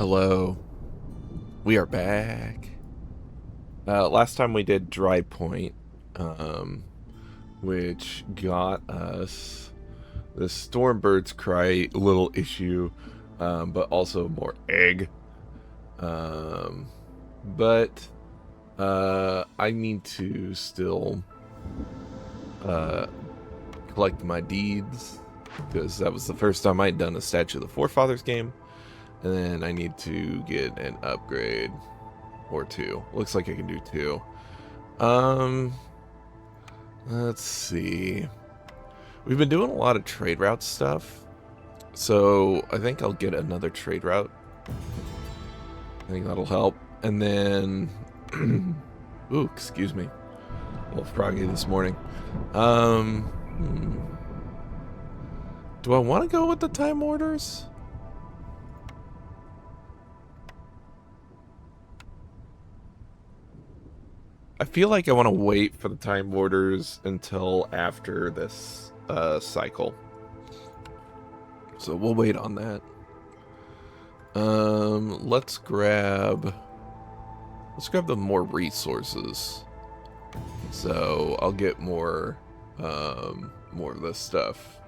Hello, we are back. Last time we did Dry Point, which got us the Stormbird's Cry little issue, but also more egg. Um, but I need to still collect my deeds, because that was the first time I'd done a Statue of the Forefathers game. And then I need to get an upgrade or two. Looks like I can do two. Let's see. We've been doing a lot of trade route stuff, so I think I'll get another trade route. I think that'll help. And then, ooh, excuse me, a little froggy this morning. Do I want to go with the time orders? I feel like I want to wait for the time orders until after this cycle. So we'll wait on that. Let's grab the more resources. So I'll get more of this stuff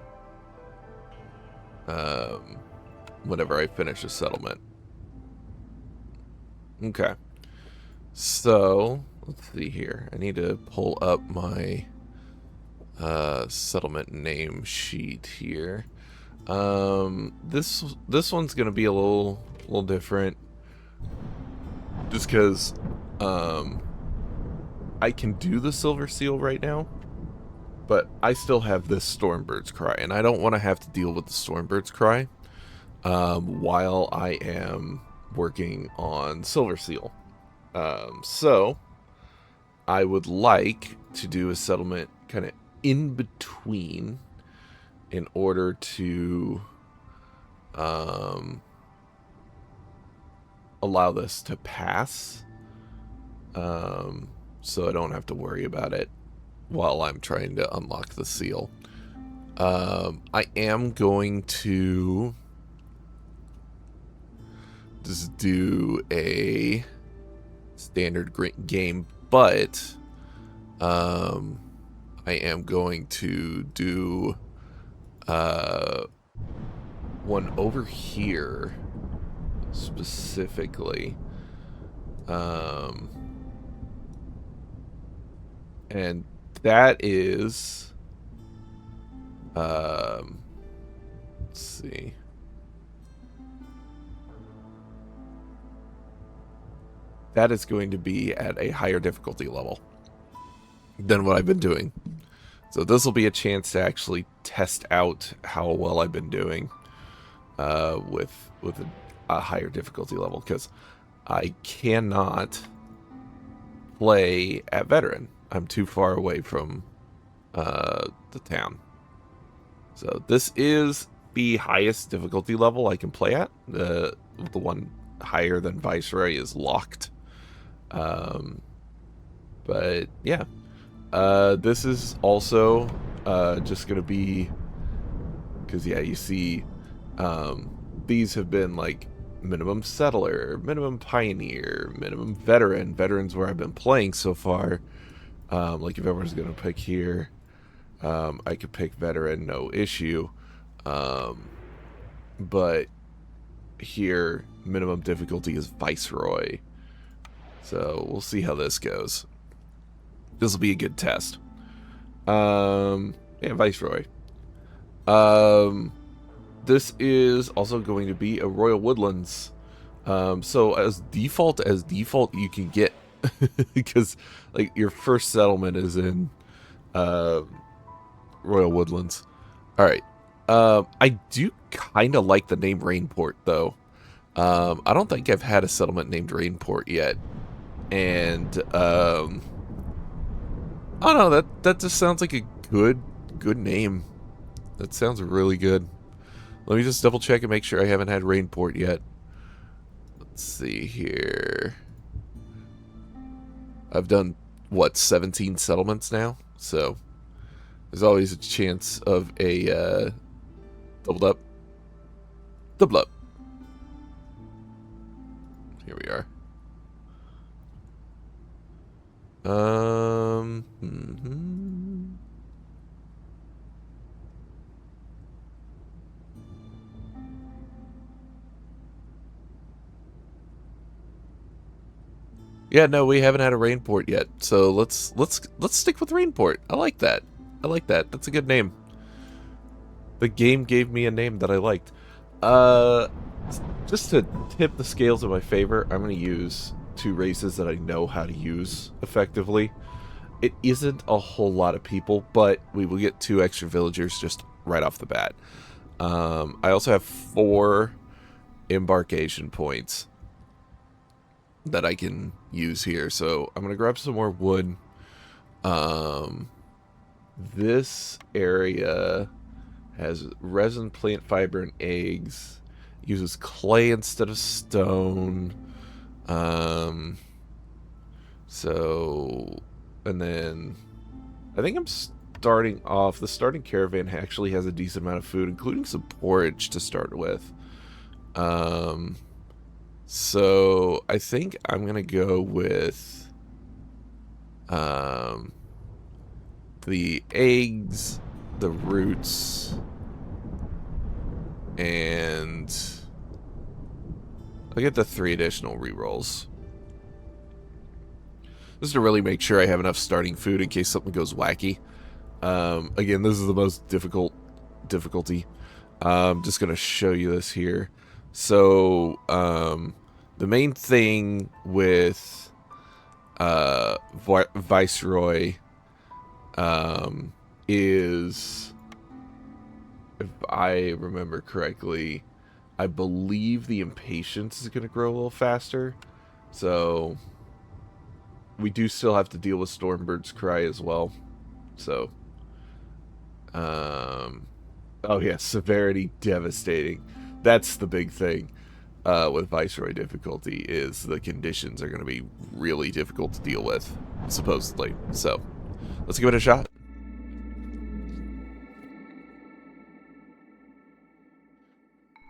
whenever I finish a settlement. Okay. So let's see here. I need to pull up my settlement name sheet here. This one's gonna be a little different, just because I can do the Silver Seal right now, but I still have this Stormbird's Cry, and I don't want to have to deal with the Stormbird's Cry while I am working on Silver Seal. So I would like to do a settlement kind of in between in order to allow this to pass, so I don't have to worry about it while I'm trying to unlock the seal. I am going to just do a standard game, but I am going to do one over here specifically, and that is let's see. That is going to be at a higher difficulty level than what I've been doing. So this will be a chance to actually test out how well I've been doing with a higher difficulty level, because I cannot play at veteran. I'm too far away from the town. So this is the highest difficulty level I can play at. The one higher than Viceroy is locked. But yeah, this is also just gonna be, because yeah, you see, these have been like minimum settler, minimum pioneer, minimum veteran. Veterans where I've been playing so far. Like if everyone's gonna pick here, I could pick veteran, no issue. But here, minimum difficulty is Viceroy. So we'll see how this goes. This will be a good test. Yeah, Viceroy. This is also going to be a Royal Woodlands. So as default you can get, because like your first settlement is in Royal Woodlands. All right. I do kind of like the name Rainport though. I don't think I've had a settlement named Rainport yet. And I don't know, that just sounds like a good name. That sounds really good. Let me just double check and make sure I haven't had Rainport yet. Let's see here. I've done what, 17 settlements now, so there's always a chance of a doubled up. Here we are. Yeah, no, we haven't had a Rainport yet. So let's stick with Rainport. I like that. I like that. That's a good name. The game gave me a name that I liked. Just to tip the scales in my favor, I'm going to use 2 races that I know how to use effectively. It isn't a whole lot of people, but we will get 2 extra villagers just right off the bat. I also have 4 embarkation points that I can use here. So I'm going to grab some more wood. This area has resin, plant fiber, and eggs. Uses clay instead of stone. So, and then I think I'm starting off. The starting caravan actually has a decent amount of food, including some porridge to start with. So I think I'm gonna go with the eggs, the roots, and I'll get the 3 additional rerolls. Just to really make sure I have enough starting food in case something goes wacky. Again, this is the most difficulty. I'm just going to show you this here. So, the main thing with Viceroy is, if I remember correctly, I believe the impatience is going to grow a little faster. So we do still have to deal with Stormbird's Cry as well. So, oh yeah, severity devastating. That's the big thing with Viceroy difficulty, is the conditions are going to be really difficult to deal with, supposedly. So let's give it a shot.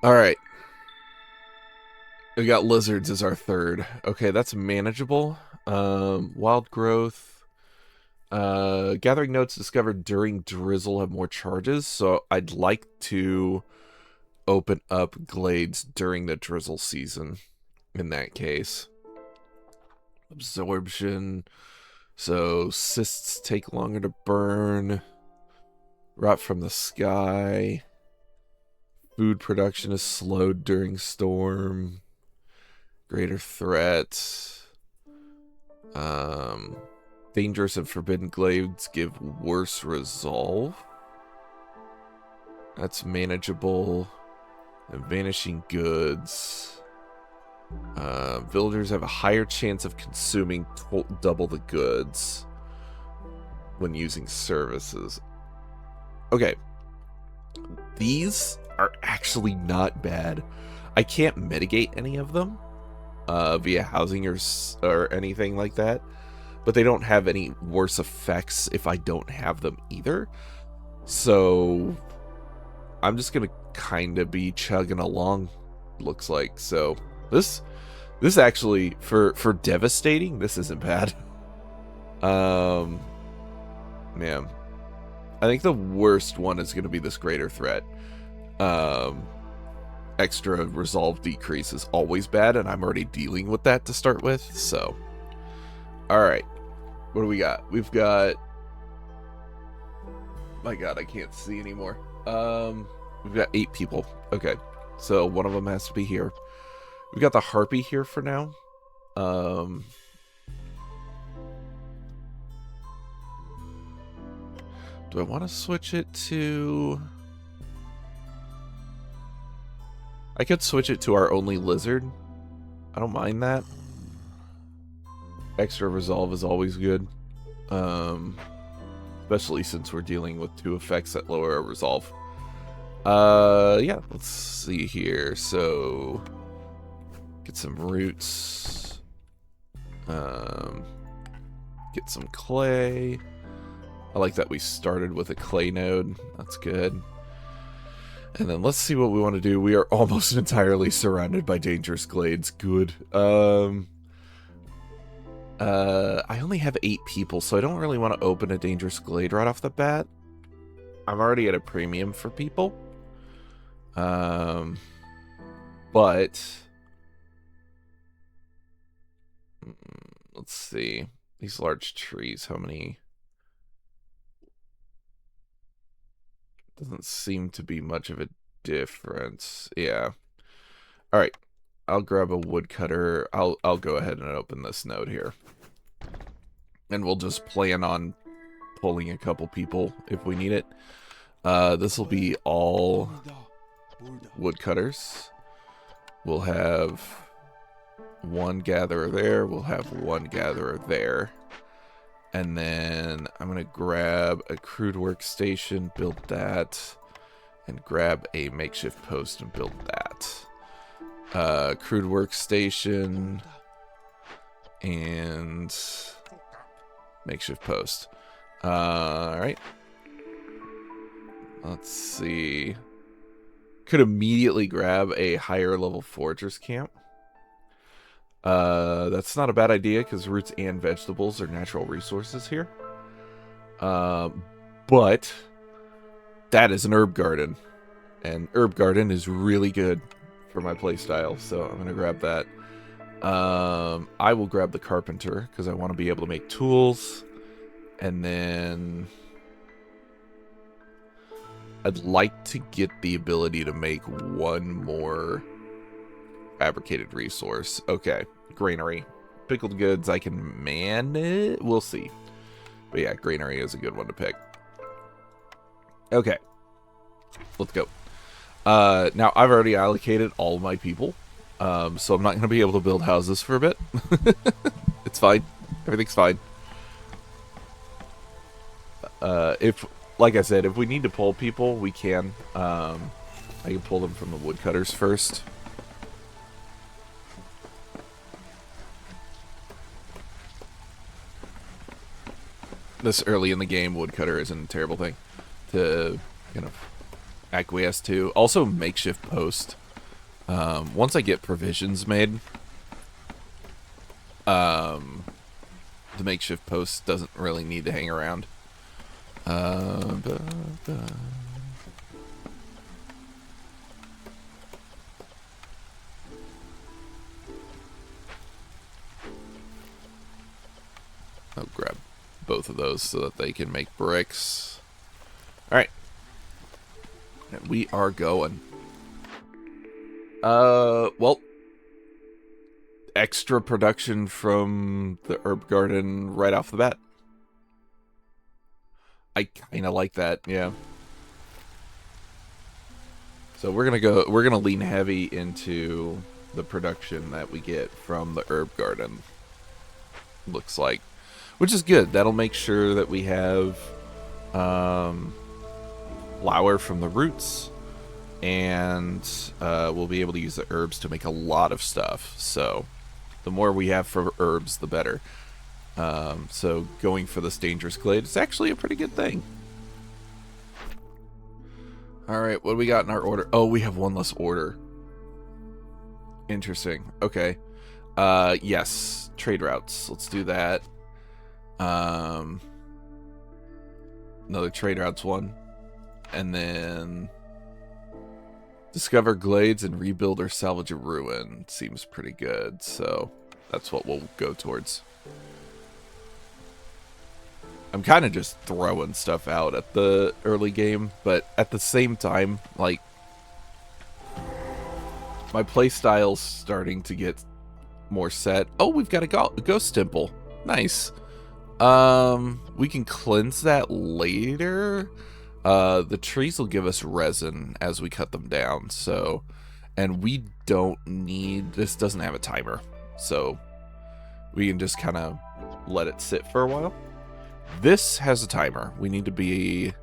Alright. We got lizards as our 3rd. Okay, that's manageable. Wild growth. Gathering notes discovered during drizzle have more charges, so I'd like to open up glades during the drizzle season in that case. Absorption. So cysts take longer to burn. Rot from the sky. Food production is slowed during storm. Greater threat. Dangerous and forbidden glades give worse resolve. That's manageable. And vanishing goods. Villagers have a higher chance of consuming double the goods when using services. Okay. These are actually not bad. I can't mitigate any of them via housing or anything like that, but they don't have any worse effects if I don't have them either. So I'm just gonna kind of be chugging along, looks like. So this actually, for devastating, this isn't bad. Man, I think the worst one is gonna be this greater threat. Extra resolve decrease is always bad, and I'm already dealing with that to start with. So, all right, what do we got? We've got, my God, I can't see anymore. We've got 8 people. Okay, so one of them has to be here. We've got the harpy here for now. Do I want to switch it to... I could switch it to our only lizard. I don't mind that. Extra resolve is always good. Especially since we're dealing with 2 effects that lower our resolve. Yeah, let's see here. So, get some roots. Get some clay. I like that we started with a clay node. That's good. And then let's see what we want to do. We are almost entirely surrounded by dangerous glades. Good. I only have 8 people, so I don't really want to open a dangerous glade right off the bat. I'm already at a premium for people. But let's see. These large trees, how many? Doesn't seem to be much of a difference. Yeah. All right. I'll grab a woodcutter. I'll go ahead and open this node here. And we'll just plan on pulling a couple people if we need it. This will be all woodcutters. We'll have one gatherer there. We'll have one gatherer there. And then I'm going to grab a crude workstation, build that, and grab a makeshift post and build that. Crude workstation and makeshift post. Alright. Let's see. Could immediately grab a higher level foragers camp. That's not a bad idea because roots and vegetables are natural resources here. But that is an herb garden. And herb garden is really good for my playstyle, so I'm going to grab that. I will grab the carpenter because I want to be able to make tools. And then I'd like to get the ability to make one more fabricated resource. Okay, granary. Pickled goods, I can man it. We'll see. But yeah, granary is a good one to pick. Okay, let's go. Now, I've already allocated all my people, so I'm not going to be able to build houses for a bit. It's fine. Everything's fine. Like I said, if we need to pull people, we can. I can pull them from the woodcutters first. This early in the game, woodcutter isn't a terrible thing to kind of acquiesce to. Also, makeshift post. Once I get provisions made, the makeshift post doesn't really need to hang around. I'll grab both of those so that they can make bricks. Alright. And we are going. Well, extra production from the herb garden right off the bat. I kind of like that, yeah. So we're gonna lean heavy into the production that we get from the herb garden. Looks like, which is good. That'll make sure that we have flour from the roots, and we'll be able to use the herbs to make a lot of stuff. So the more we have for herbs, the better. So going for this dangerous glade is actually a pretty good thing. Alright, what do we got in our order? Oh, we have one less order. Interesting. Okay. Yes. Trade routes. Let's do that. Another trade routes one. And then discover glades and rebuild or salvage a ruin. Seems pretty good. So that's what we'll go towards. I'm kind of just throwing stuff out at the early game, but at the same time, like, my playstyle's starting to get more set. Oh, we've got a ghost temple. Nice. We can cleanse that later. The trees will give us resin as we cut them down, so, and we don't need, this doesn't have a timer, so we can just kind of let it sit for a while. This has a timer. We need to be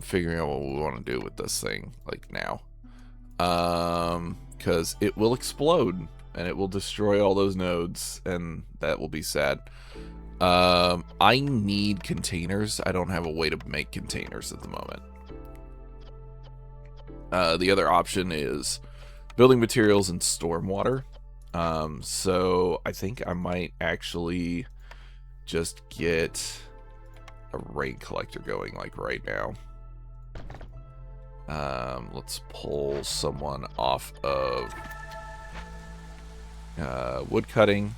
figuring out what we want to do with this thing, like now. Because it will explode, and it will destroy all those nodes, and that will be sad. I need containers. I don't have a way to make containers at the moment. The other option is building materials and stormwater. So I think I might actually just get a rain collector going like right now. Let's pull someone off of wood cutting.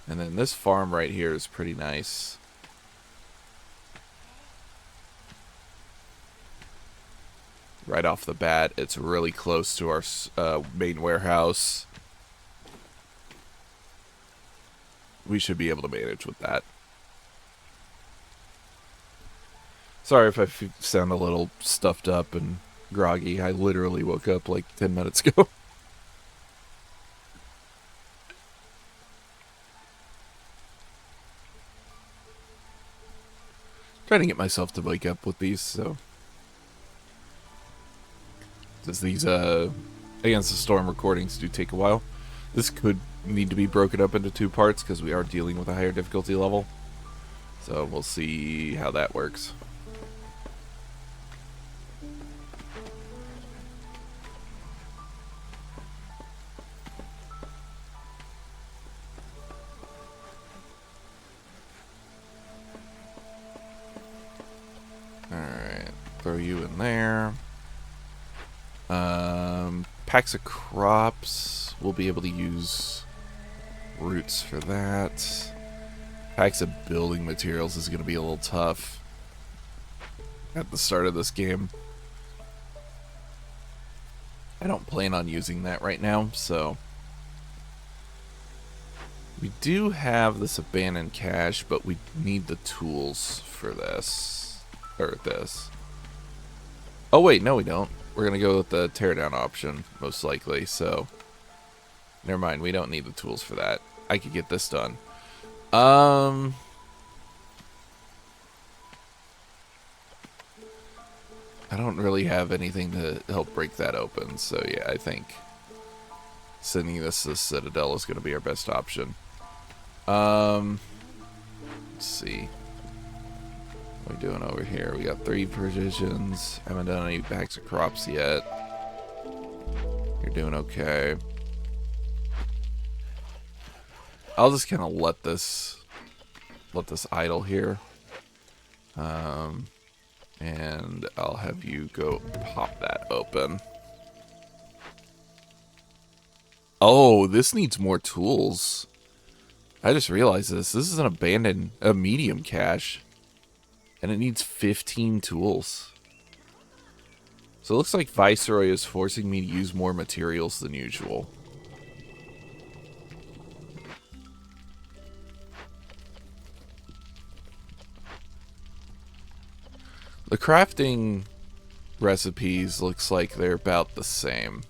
And then this farm right here is pretty nice. Right off the bat, it's really close to our main warehouse. We should be able to manage with that. Sorry if I sound a little stuffed up and groggy. I literally woke up like 10 minutes ago. Trying to get myself to wake up with these, so... Does these, Against the Storm recordings do take a while. This could need to be broken up into 2 parts, because we are dealing with a higher difficulty level. So we'll see how that works. Alright, throw you in there. Packs of crops, we'll be able to use roots for that. Packs of building materials is going to be a little tough at the start of this game. I don't plan on using that right now, so... We do have this abandoned cache, but we need the tools for this. Or this. Oh wait, no we don't. We're going to go with the teardown option, most likely, so... Never mind, we don't need the tools for that. I could get this done. I don't really have anything to help break that open, so yeah, I think sending this to the Citadel is going to be our best option. Let's see. What are we doing over here? We got 3 provisions. Haven't done any bags of crops yet. You're doing okay. I'll just kind of let this idle here. And I'll have you go pop that open. Oh, this needs more tools. I just realized this. This is an abandoned, a medium cache. And it needs 15 tools. So it looks like Viceroy is forcing me to use more materials than usual. The crafting recipes looks like they're about the same.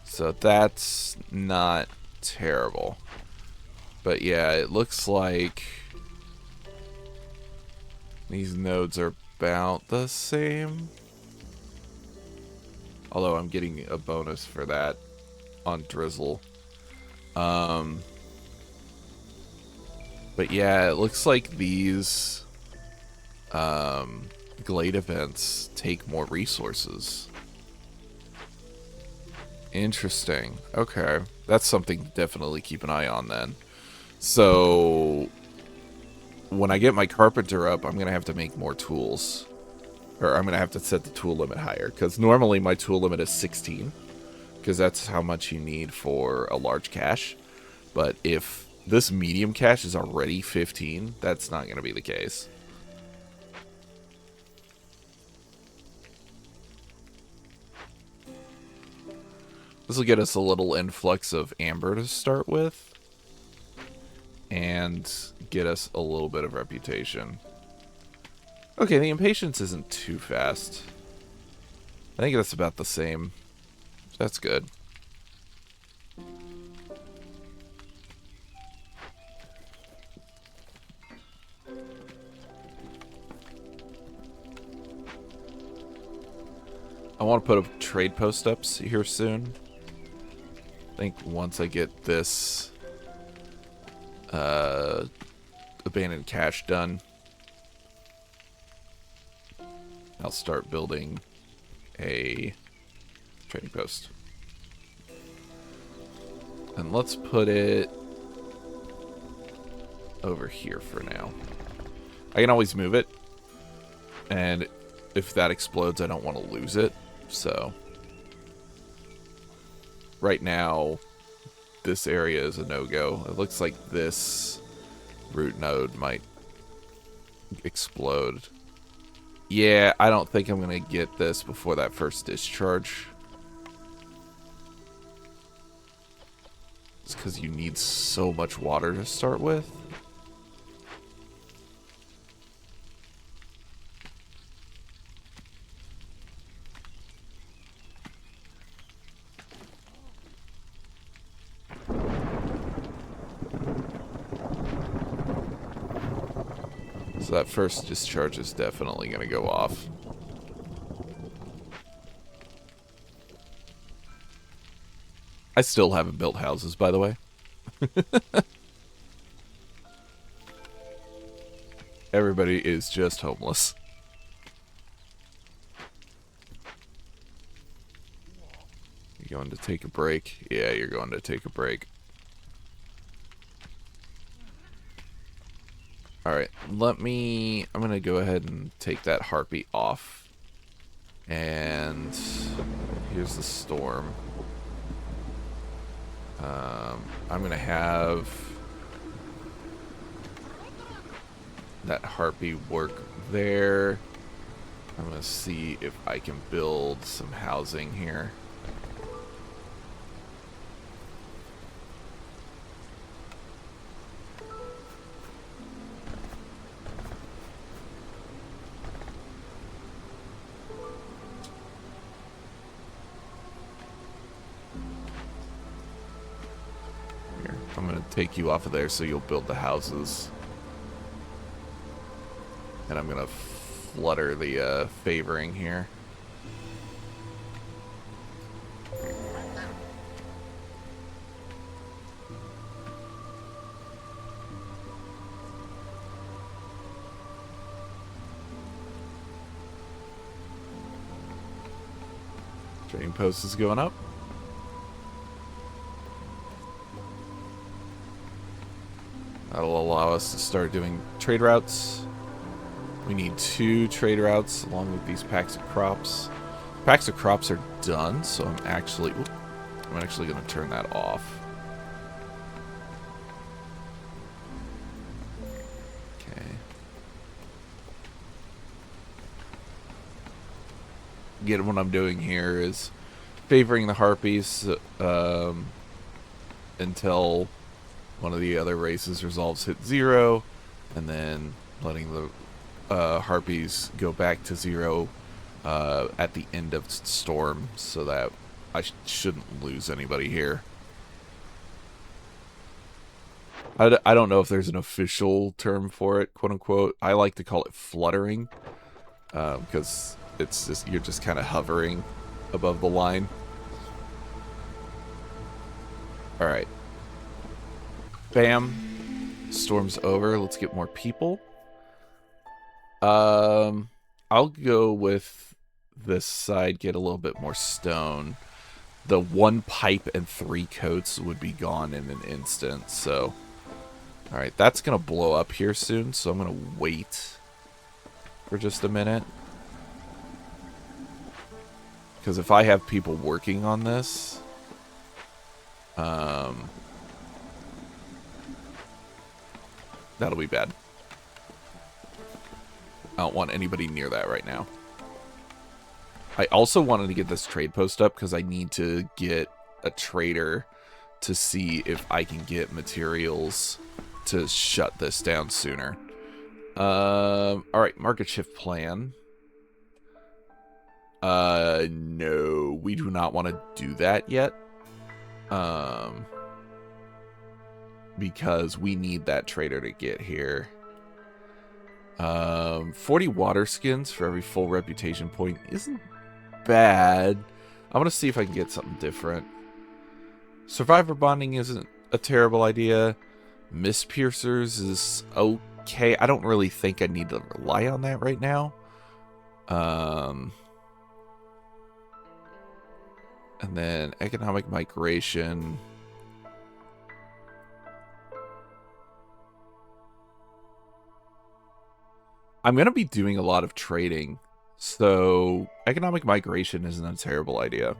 So that's not terrible. But yeah, it looks like these nodes are about the same. Although I'm getting a bonus for that on Drizzle. But yeah, it looks like these Glade events take more resources. Interesting. Okay. That's something to definitely keep an eye on then. So when I get my carpenter up, I'm going to have to make more tools. Or I'm going to have to set the tool limit higher. Because normally my tool limit is 16. Because that's how much you need for a large cache. But if this medium cache is already 15, that's not going to be the case. This will get us a little influx of amber to start with. And get us a little bit of reputation. Okay, the impatience isn't too fast. I think that's about the same. That's good. I want to put a trade post up here soon. I think once I get this abandoned cache done. I'll start building a trading post. And let's put it over here for now. I can always move it. And if that explodes, I don't want to lose it. So right now, this area is a no-go. It looks like this root node might explode. Yeah, I don't think I'm going to get this before that first discharge. It's because you need so much water to start with. So that first discharge is definitely going to go off. I still haven't built houses, by the way. Everybody is just homeless. You going to take a break? Yeah, you're going to take a break. Alright, I'm going to go ahead and take that harpy off. And here's the storm. I'm going to have that harpy work there. I'm going to see if I can build some housing here. I'm going to take you off of there so you'll build the houses. And I'm going to flutter the favoring here. Trading post is going up. That'll allow us to start doing trade routes. We need 2 trade routes along with these packs of crops. Packs of crops are done, so I'm actually going to turn that off. Okay. Again, what I'm doing here is favoring the harpies until one of the other races resolves hit 0, and then letting the harpies go back to 0 at the end of storm, so that I shouldn't lose anybody here. I don't know if there's an official term for it, quote unquote. I like to call it fluttering, because it's just, you're just kind of hovering above the line. All right. Bam. Storm's over. Let's get more people. I'll go with this side, get a little bit more stone. The 1 pipe and 3 coats would be gone in an instant, so... Alright, that's going to blow up here soon, so I'm going to wait for just a minute. Because if I have people working on this... that'll be bad. I don't want anybody near that right now. I also wanted to get this trade post up because I need to get a trader to see if I can get materials to shut this down sooner. Alright, market shift plan. No, we do not want to do that yet. Because we need that trader to get here. 40 water skins for every full reputation point isn't bad. I want to see if I can get something different. Survivor bonding isn't a terrible idea. Mist piercers is okay. I don't really think I need to rely on that right now. And then economic migration. I'm going to be doing a lot of trading, so economic migration isn't a terrible idea.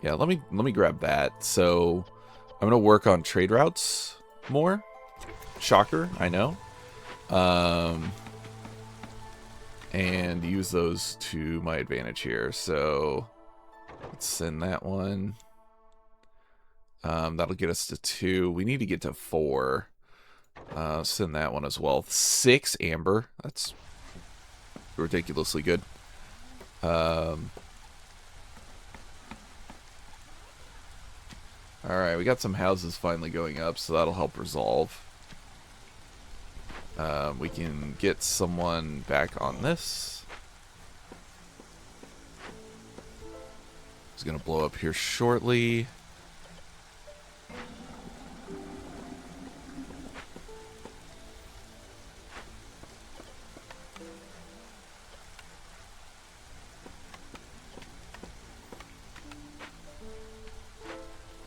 Yeah, let me grab that. So I'm going to work on trade routes more. Shocker, I know. And use those to my advantage here. So let's send that one. That'll get us to 2. We need to get to 4. Send that one as well. 6 amber. That's ridiculously good. Alright, we got some houses finally going up, so that'll help resolve. We can get someone back on this. He's going to blow up here shortly.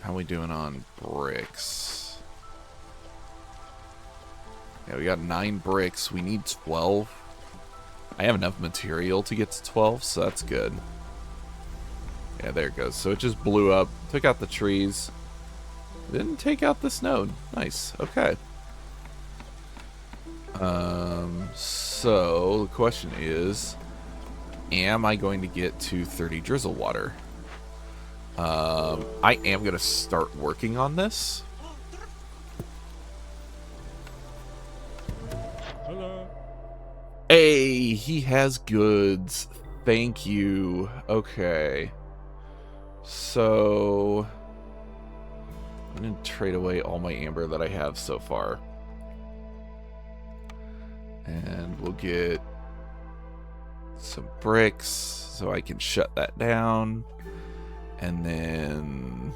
How are we doing on bricks? Yeah, we got 9 bricks. We need 12. I have enough material to get to 12, so that's good. Yeah, there it goes. So it just blew up, took out the trees. Didn't take out this node. Nice. Okay. So the question is, am I going to get to 30 drizzle water? I am going to start working on this. Hello. Hey, he has goods. Thank you. Okay. So I'm going to trade away all my amber that I have so far. And we'll get some bricks so I can shut that down. And then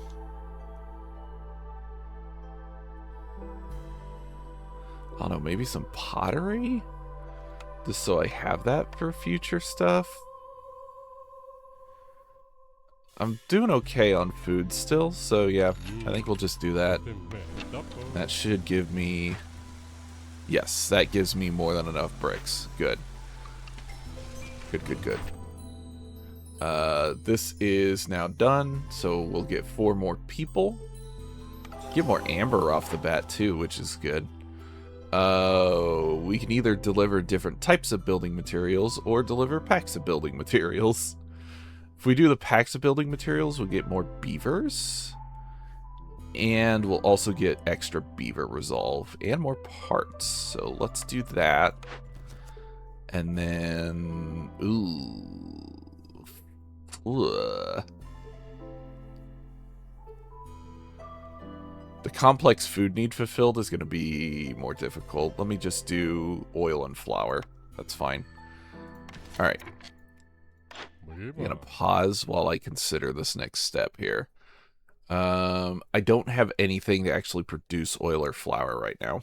I don't know, maybe some pottery? Just so I have that for future stuff. I'm doing okay on food still, so yeah, I think we'll just do that. That should give me... Yes, that gives me more than enough bricks. Good. Good, good, good. This is now done, so we'll get 4 more people. Get more amber off the bat too, which is good. We can either deliver different types of building materials or deliver packs of building materials. If we do the packs of building materials, we'll get more beavers. And we'll also get extra beaver resolve and more parts. So let's do that. And then... Ugh. The complex food need fulfilled is going to be more difficult. Let me just do oil and flour. That's fine. Alright. I'm going to pause while I consider this next step here. I don't have anything to actually produce oil or flour right now.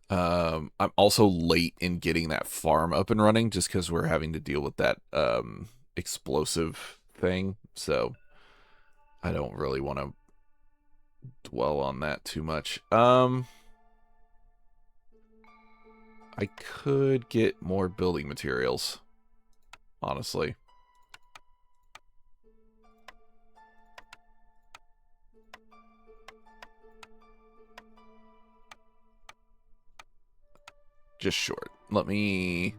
I'm also late in getting that farm up and running just because we're having to deal with that explosive thing. So I don't really want to dwell on that too much. I could get more building materials, honestly. Just short. Let me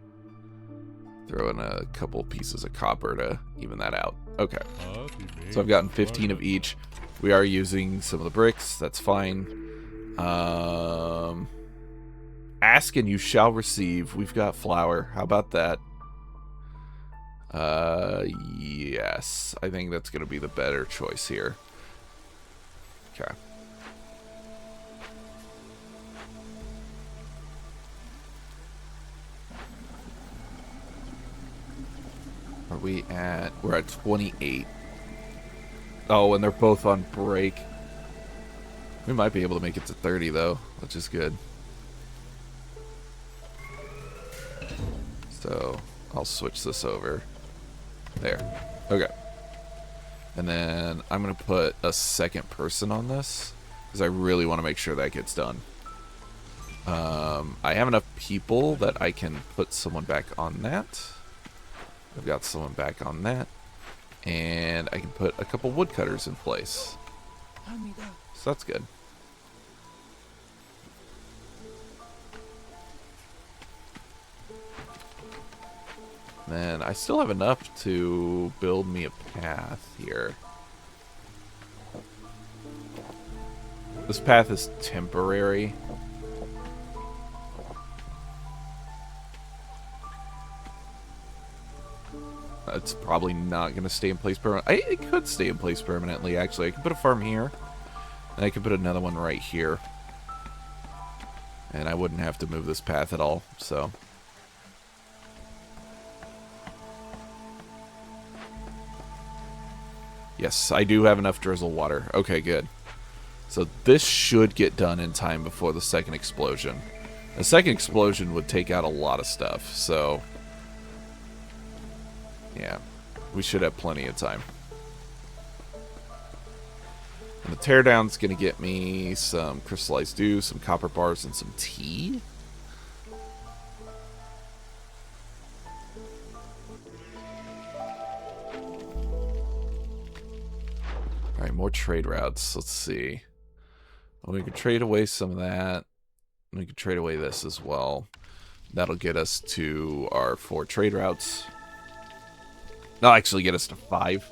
throw in a couple pieces of copper to even that out. Okay. So I've gotten 15 of each. We are using some of the bricks. That's fine. Ask and you shall receive. We've got flour. How about that? Yes. I think that's going to be the better choice here. Okay. Are we at... We're at 28. Oh, and they're both on break. We might be able to make it to 30, though, which is good. So I'll switch this over. There. Okay. And then I'm going to put a second person on this, because I really want to make sure that gets done. I have enough people that I can put someone back on that. I've got someone back on that. And I can put a couple woodcutters in place. So that's good. Then I still have enough to build me a path here. This path is temporary. It's probably not going to stay in place permanently. It could stay in place permanently, actually. I could put a farm here. And I could put another one right here. And I wouldn't have to move this path at all, so... Yes, I do have enough drizzle water. Okay, good. So this should get done in time before the second explosion. The second explosion would take out a lot of stuff, so... Yeah, we should have plenty of time. And the teardown's going to get me some crystallized dew, some copper bars, and some tea. Alright, more trade routes. Let's see. Well, we can trade away some of that. We can trade away this as well. That'll get us to our 4 trade routes. No, actually get us to 5.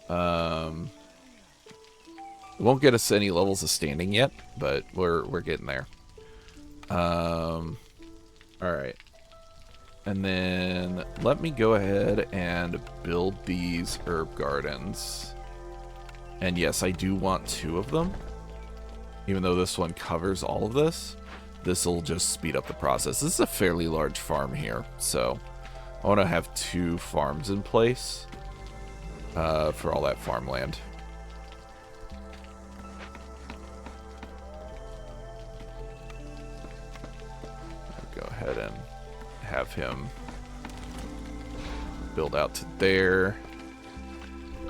It won't get us any levels of standing yet, but we're getting there. Alright. And then let me go ahead and build these herb gardens. And yes, I do want 2 of them. Even though this one covers all of this, this will just speed up the process. This is a fairly large farm here, so I want to have 2 farms in place for all that farmland. I'll go ahead and have him build out to there.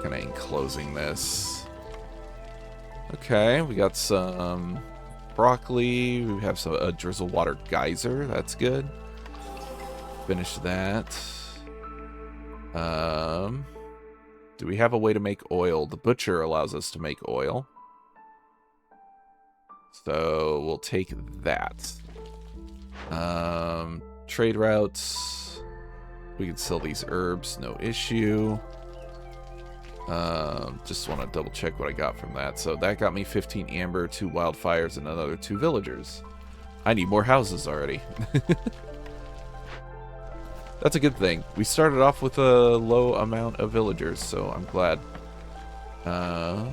Kind of enclosing this. Okay, we got some broccoli. We have a drizzle water geyser. That's good. Finish that. Do we have a way to make oil? The butcher allows us to make oil. So we'll take that. Trade routes. We can sell these herbs, no issue. Just want to double check what I got from that. So that got me 15 amber, 2 wildfires, and another 2 villagers. I need more houses already. That's a good thing. We started off with a low amount of villagers, so I'm glad. Come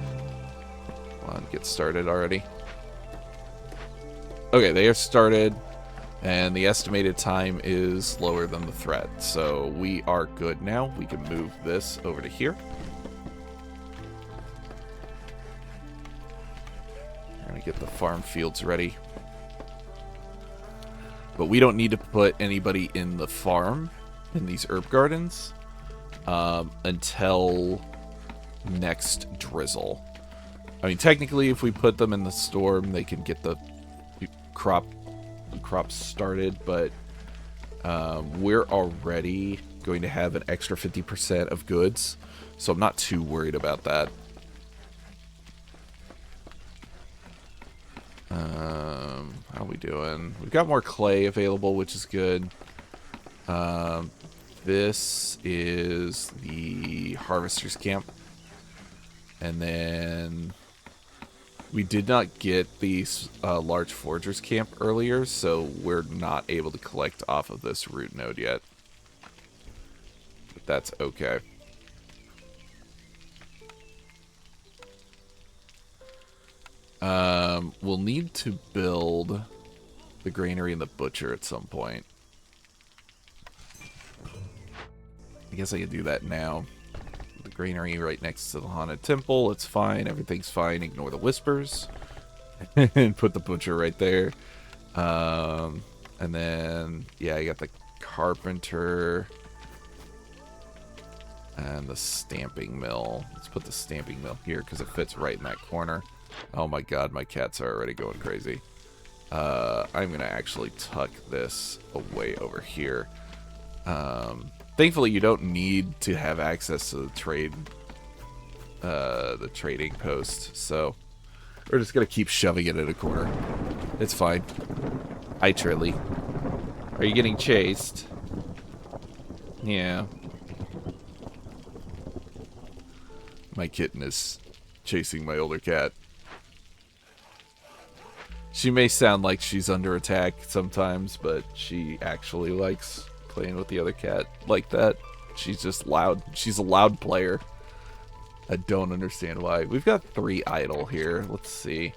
on, get started already. Okay, they are started, and the estimated time is lower than the threat, so we are good now. We can move this over to here. We're gonna get the farm fields ready. But we don't need to put anybody in the farm, in these herb gardens, until next drizzle. I mean, technically, if we put them in the storm, they can get the crops started, but we're already going to have an extra 50% of goods, so I'm not too worried about that. How are we doing? We've got more clay available, which is good. This is the harvester's camp. And then we did not get the large forger's camp earlier, so we're not able to collect off of this root node yet. But that's okay. We'll need to build the granary and the butcher at some point. I guess I could do that now. The granary right next to the haunted temple. It's fine. Everything's fine. Ignore the whispers. And put the butcher right there. And then, yeah, I got the carpenter, and the stamping mill. Let's put the stamping mill here because it fits right in that corner. Oh my god, my cats are already going crazy. I'm going to actually tuck this away over here. Thankfully, you don't need to have access to the trading post, so we're just going to keep shoving it in a corner. It's fine. Hi, Trilly. Are you getting chased? Yeah. My kitten is chasing my older cat. She may sound like she's under attack sometimes, but she actually likes playing with the other cat like that. She's just loud. She's a loud player. I don't understand why. We've got 3 idle here. Let's see.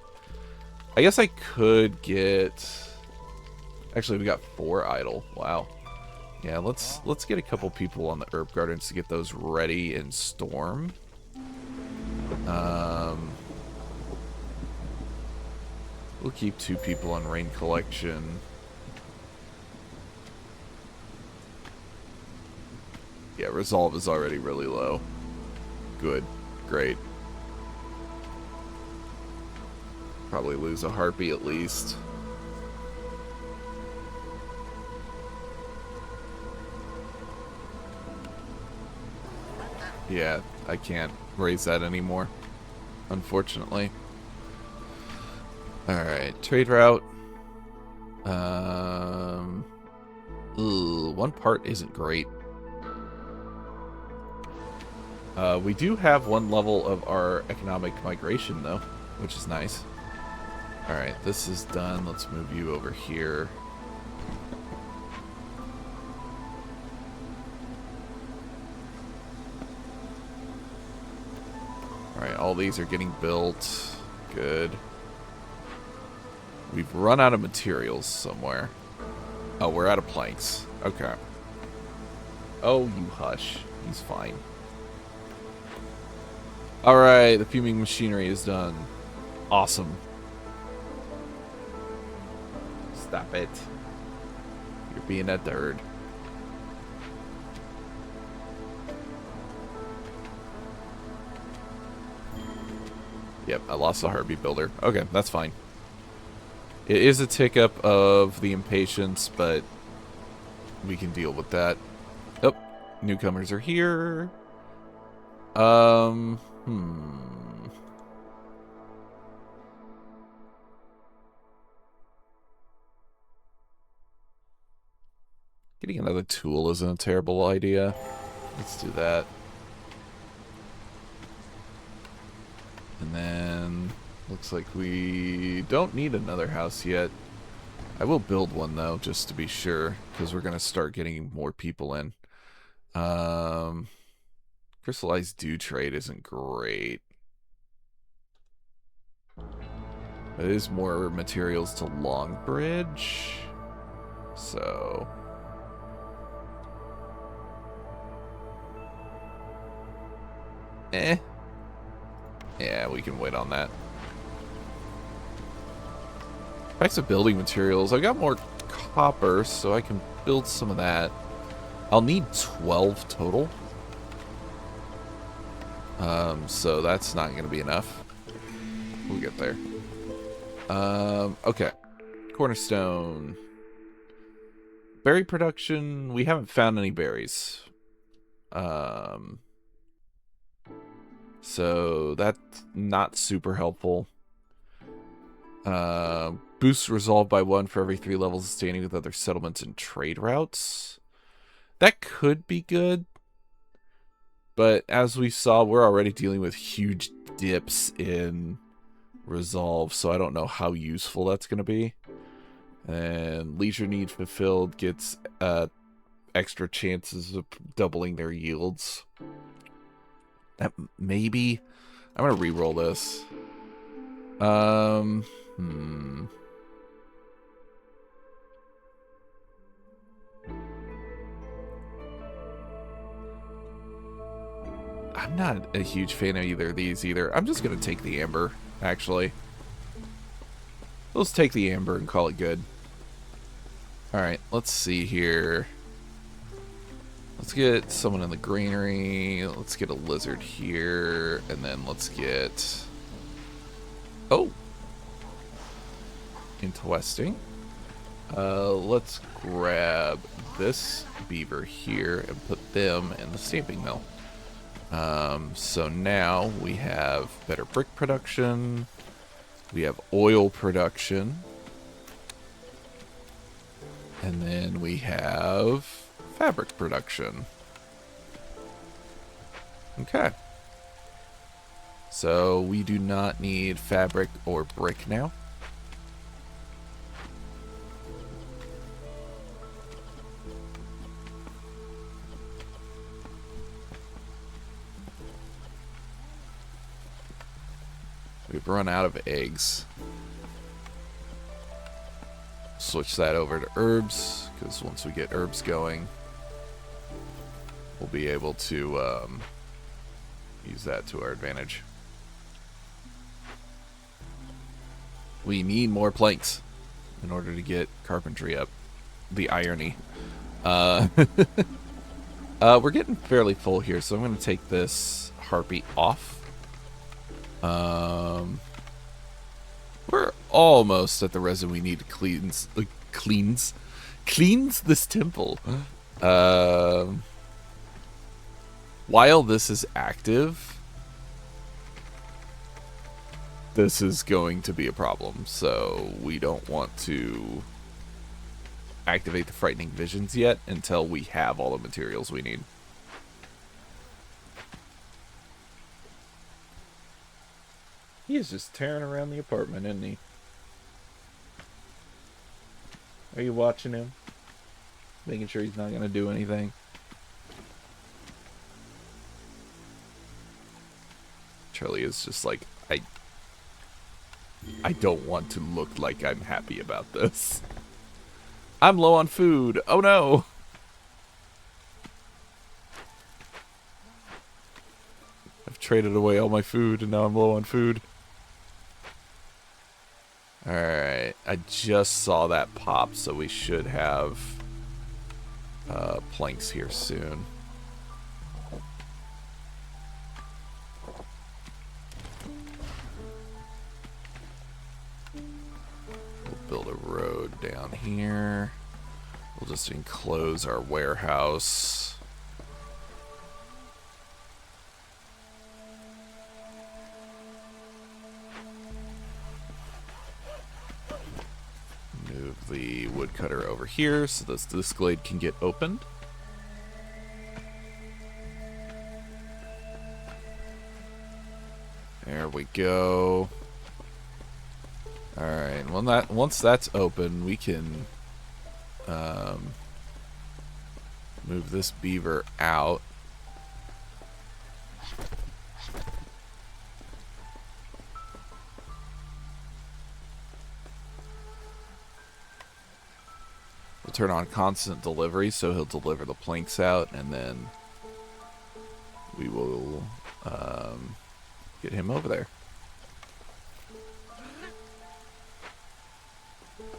I guess I could get... Actually, we got 4 idle. Wow. Yeah, let's get a couple people on the herb gardens to get those ready in storm. We'll keep 2 people on rain collection. Yeah, resolve is already really low. Good. Great. Probably lose a harpy at least. Yeah, I can't raise that anymore, unfortunately. Alright, trade route. One part isn't great. We do have 1 level of our economic migration, though, which is nice. Alright, this is done. Let's move you over here. Alright, all these are getting built. Good. We've run out of materials somewhere. Oh, we're out of planks. Okay. Oh, you hush. He's fine. Alright, the fuming machinery is done. Awesome. Stop it. You're being a turd. Yep, I lost the Harpy builder. Okay, that's fine. It is a tick up of the impatience, but we can deal with that. Oh, newcomers are here. Getting another tool isn't a terrible idea. Let's do that. And then looks like we don't need another house yet. I will build one though, just to be sure, because we're gonna start getting more people in. Crystallized dew trade isn't great. It is more materials to Longbridge, so yeah, we can wait on that. Packs of building materials. I got more copper, so I can build some of that. I'll need 12 total. So that's not going to be enough. We'll get there. Okay. Cornerstone. Berry production. We haven't found any berries. So that's not super helpful. Boosts resolve by 1 for every 3 levels of standing with other settlements and trade routes. That could be good. But as we saw, we're already dealing with huge dips in resolve, so I don't know how useful that's going to be. And leisure need fulfilled gets extra chances of doubling their yields. That maybe I'm gonna re-roll this. I'm not a huge fan of either of these either. I'm just gonna take the amber, actually. Let's take the amber and call it good. Alright, let's see here. Let's get someone in the granary. Let's get a lizard here. And then let's get... Oh! Interesting. Let's grab this beaver here and put them in the stamping mill. So now we have better brick production. We have oil production. And then we have fabric production. Okay. So we do not need fabric or brick now. We've run out of eggs. Switch that over to herbs, because once we get herbs going, we'll be able to use that to our advantage. We need more planks in order to get carpentry up. The irony. We're getting fairly full here, so I'm going to take this harpy off. We're almost at the resin we need to cleanse this temple. While this is active, this is going to be a problem, so we don't want to activate the frightening visions yet until we have all the materials we need. He is just tearing around the apartment, isn't he? Are you watching him? Making sure he's not going to do anything? Charlie is just like, I don't want to look like I'm happy about this. I'm low on food. Oh no! I've traded away all my food and now I'm low on food. Alright, I just saw that pop, so we should have planks here soon. We'll build a road down here. We'll just enclose our warehouse. Move the woodcutter over here so this glade can get opened. There we go. Alright, well once that's open, we can move this beaver out. We'll turn on constant delivery, so he'll deliver the planks out, and then we will get him over there.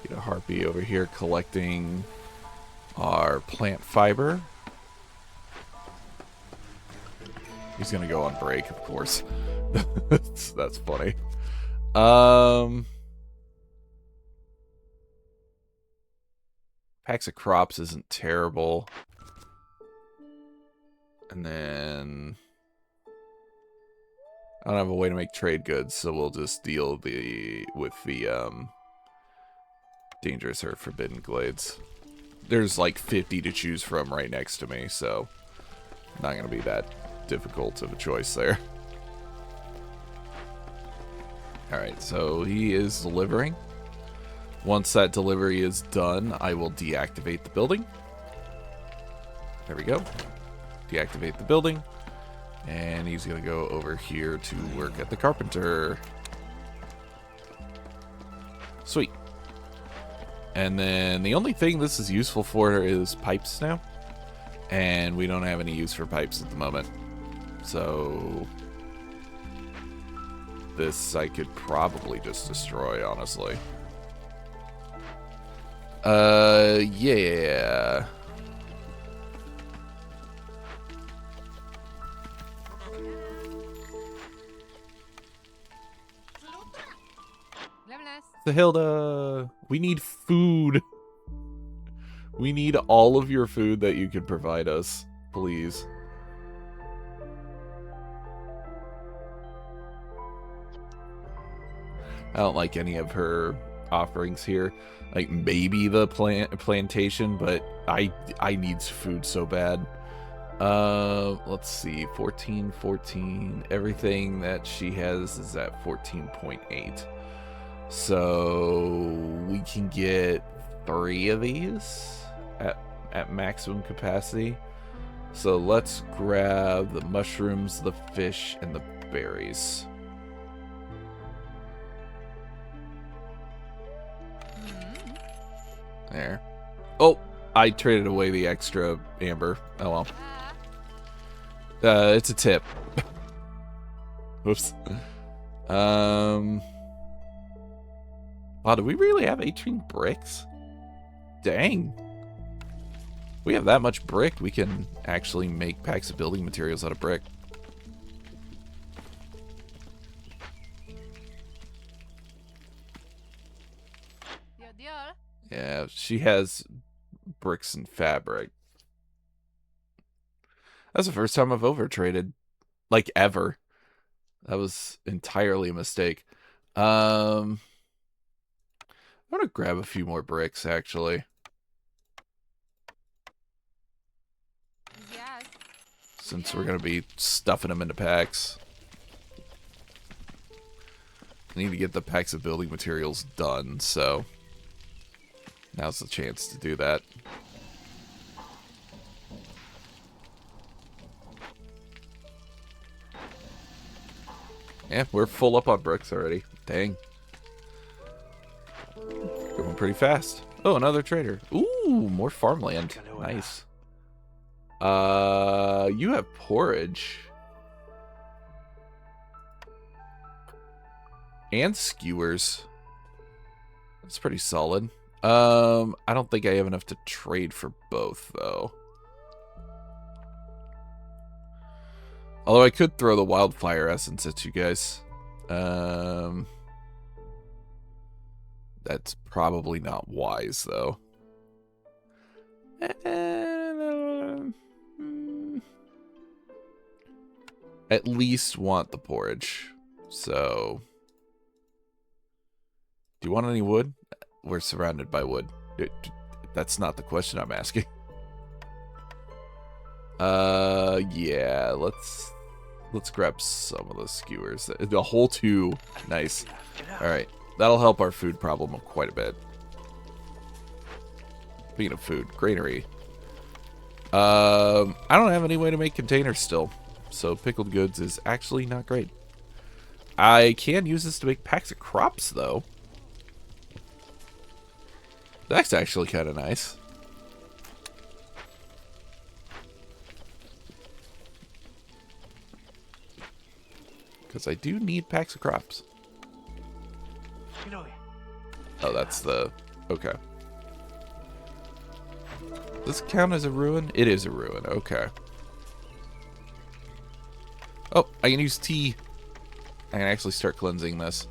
Get a harpy over here collecting our plant fiber. He's gonna go on break, of course. That's funny. Packs of crops isn't terrible. And then I don't have a way to make trade goods, so we'll just deal with the dangerous or forbidden glades. There's like 50 to choose from right next to me, so not going to be that difficult of a choice there. Alright, so he is delivering. Once that delivery is done, I will deactivate the building. There we go. Deactivate the building. And he's going to go over here to work at the carpenter. Sweet. And then the only thing this is useful for is pipes now. And we don't have any use for pipes at the moment. So this I could probably just destroy, honestly. Yeah. Hilda, we need food. We need all of your food that you can provide us, please. I don't like any of her offerings here. Like maybe the plantation, but I need food so bad. Let's see, 14, 14. Everything that she has is at 14.8. So we can get 3 of these at maximum capacity. So let's grab the mushrooms, the fish, and the berries. There. Oh, I traded away the extra amber. Oh well. It's a tip. Oops. Wow, do we really have 18 bricks? Dang. We have that much brick, we can actually make packs of building materials out of brick. Yeah, she has bricks and fabric. That's the first time I've overtraded. Like, ever. That was entirely a mistake. I'm gonna grab a few more bricks, actually. Yes. Since we're gonna be stuffing them into packs. I need to get the packs of building materials done, so now's the chance to do that. Yeah, we're full up on bricks already. Dang. Going pretty fast. Oh, another trader. Ooh, more farmland. Nice. You have porridge. And skewers. That's pretty solid. I don't think I have enough to trade for both, though. Although I could throw the wildfire essence at you guys. That's probably not wise, though. At least want the porridge. So, do you want any wood? We're surrounded by wood. That's not the question I'm asking. Yeah, let's grab some of the skewers. The whole 2. Nice. Alright, that'll help our food problem quite a bit. Speaking of food, granary. I don't have any way to make containers still, so pickled goods is actually not great. I can use this to make packs of crops, though. That's actually kind of nice. Because I do need packs of crops. Oh, that's the... Okay. Does this count as a ruin? It is a ruin. Okay. Oh, I can use tea. I can actually start cleansing this.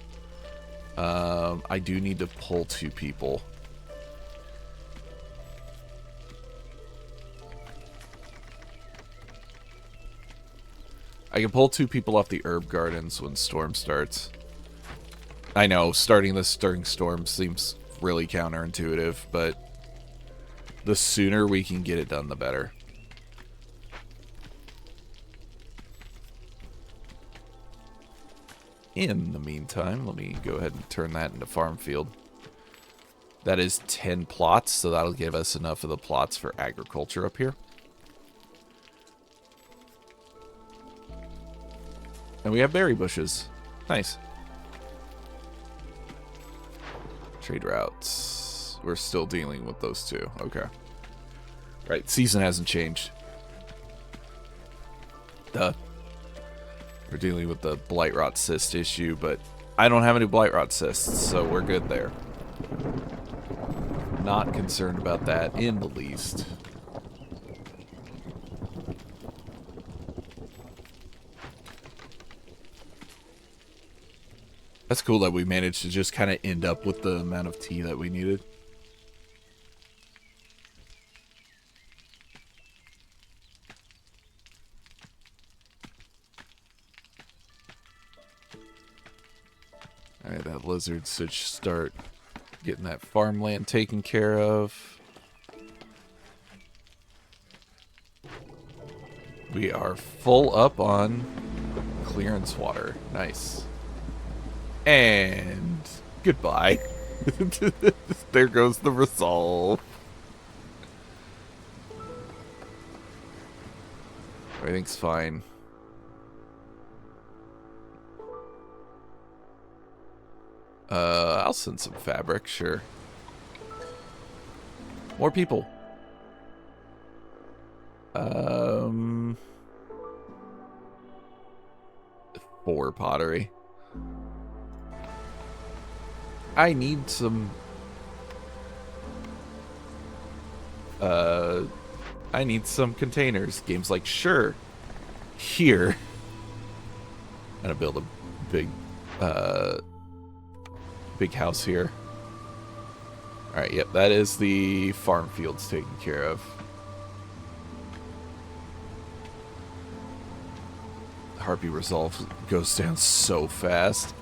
I do need to pull 2 people. I can pull 2 people off the herb gardens when storm starts. I know, starting this during storm seems really counterintuitive, but the sooner we can get it done, the better. In the meantime, let me go ahead and turn that into farm field. That is 10 plots, so that'll give us enough of the plots for agriculture up here. And we have berry bushes. Nice. Trade routes. We're still dealing with those 2. Okay. Right, season hasn't changed. Duh. We're dealing with the blight rot cyst issue, but I don't have any blight rot cysts, so we're good there. Not concerned about that in the least. That's cool that we managed to just kind of end up with the amount of tea that we needed. Alright, that lizard should start getting that farmland taken care of. We are full up on clearance water. Nice. And goodbye. There goes the resolve. Everything's fine. I'll send some fabric, sure. More people. 4 pottery. I need some... I need some containers. Game's like, sure. Here. I'm gonna build a big, big house here. Alright, yep, that is the farm fields taken care of. Harpy resolve goes down so fast.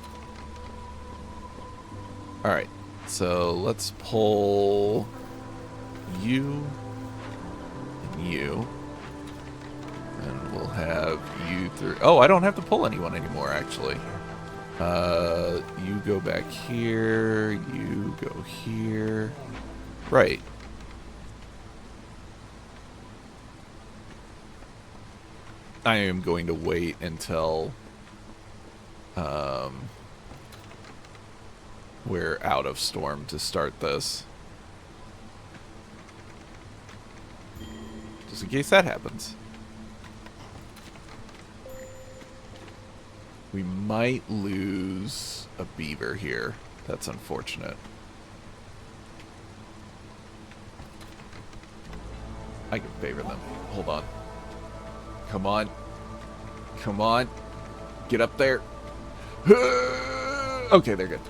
Alright, so let's pull you and you. And we'll have you through. Oh, I don't have to pull anyone anymore, actually. You go back here. You go here. Right. I am going to wait until we're out of storm to start this. Just in case that happens. We might lose a beaver here. That's unfortunate. I can favor them. Hold on. Come on. Come on. Get up there. Okay, they're good.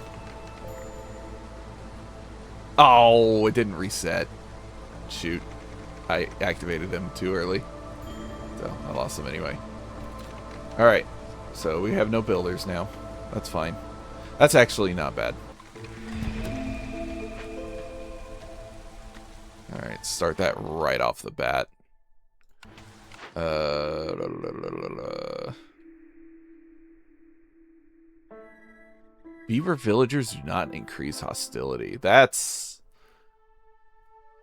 Oh, it didn't reset. Shoot. I activated them too early. So I lost them anyway. Alright. So we have no builders now. That's fine. That's actually not bad. Alright, start that right off the bat. Beaver villagers do not increase hostility. That's...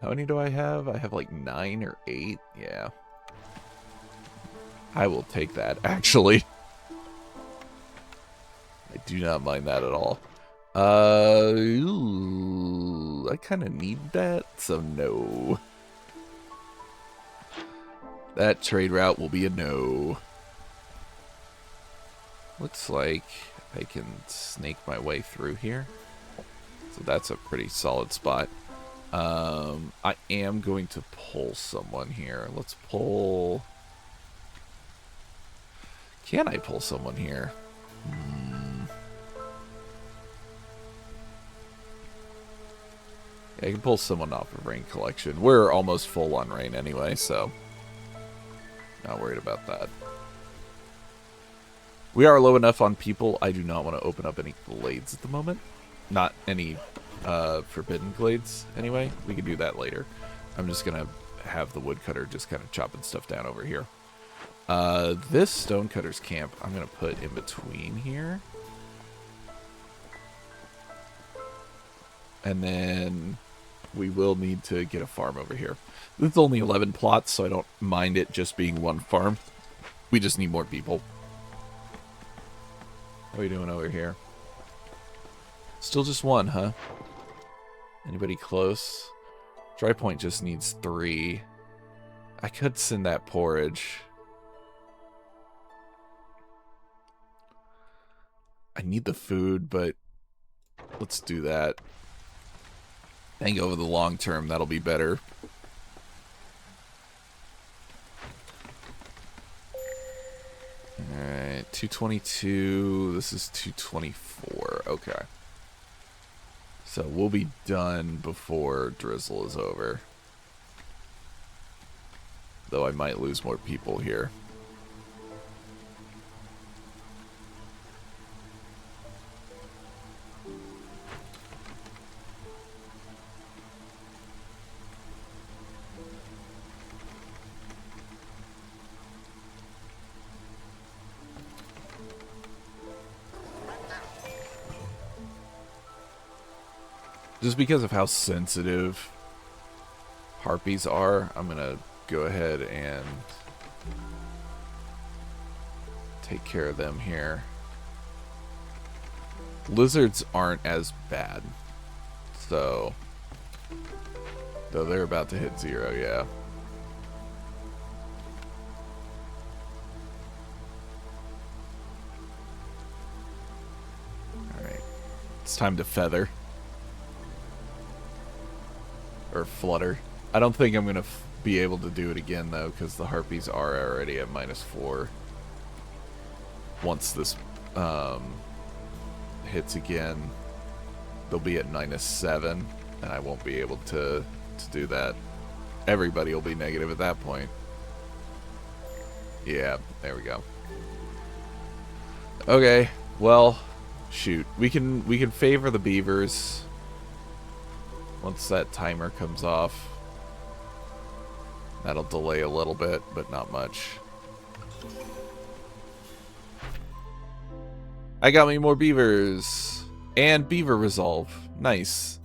How many do I have? I have like 9 or 8. Yeah. I will take that, actually. I do not mind that at all. Ooh, I kind of need that, so no. That trade route will be a no. Looks like I can snake my way through here. So that's a pretty solid spot. I am going to pull someone here. Let's pull... Can I pull someone here? Yeah, I can pull someone off of Rain Collection. We're almost full on Rain anyway, so... Not worried about that. We are low enough on people. I do not want to open up any glades at the moment. Not any forbidden glades, anyway. We can do that later. I'm just going to have the woodcutter just kind of chopping stuff down over here. This stonecutter's camp I'm going to put in between here. And then we will need to get a farm over here. This is only 11 plots, so I don't mind it just being one farm. We just need more people. How are we doing over here? Still just one, huh? Anybody close? Dry Point just needs 3. I could send that porridge. I need the food, but let's do that. I think over the long term, that'll be better. Alright, 222. This is 224. Okay. So we'll be done before drizzle is over. Though I might lose more people here. Just because of how sensitive harpies are, I'm going to go ahead and take care of them here. Lizards aren't as bad. So, though they're about to hit 0, yeah. Alright. It's time to feather. Or flutter. I don't think I'm going to be able to do it again, though, because the harpies are already at -4. Once this hits again, they'll be at -7, and I won't be able to do that. Everybody will be negative at that point. Yeah, there we go. Okay, well, shoot. We can favor the beavers once that timer comes off. That'll delay a little bit, but not much. I got me more beavers. And beaver resolve. Nice.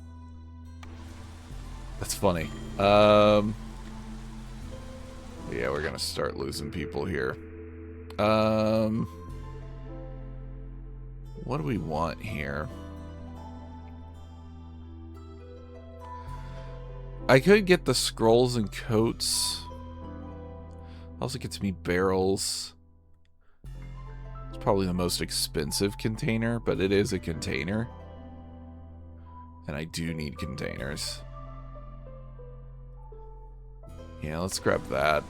That's funny. Yeah, we're gonna start losing people here. What do we want here? I could get the scrolls and coats. Also gets me barrels. It's probably the most expensive container, but it is a container. And I do need containers. Yeah, let's grab that.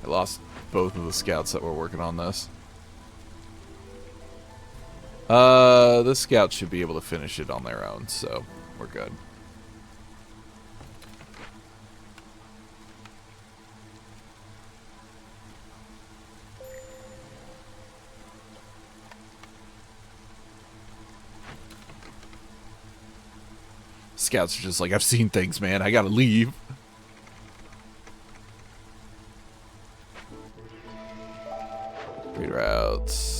I lost both of the scouts that were working on this. The scouts should be able to finish it on their own, so we're good. Scouts are just like, I've seen things, man. I gotta leave. Reroutes.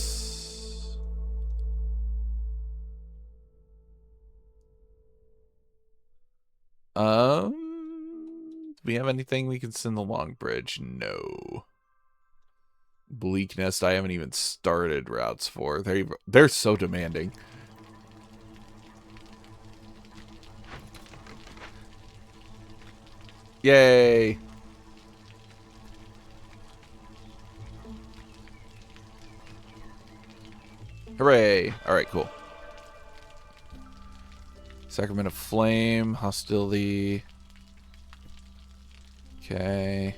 Do we have anything we can send the Long Bridge? No. Bleak Nest, I haven't even started routes for. They're so demanding. Yay! Hooray! Alright, cool. Sacrament of Flame, hostility. Okay.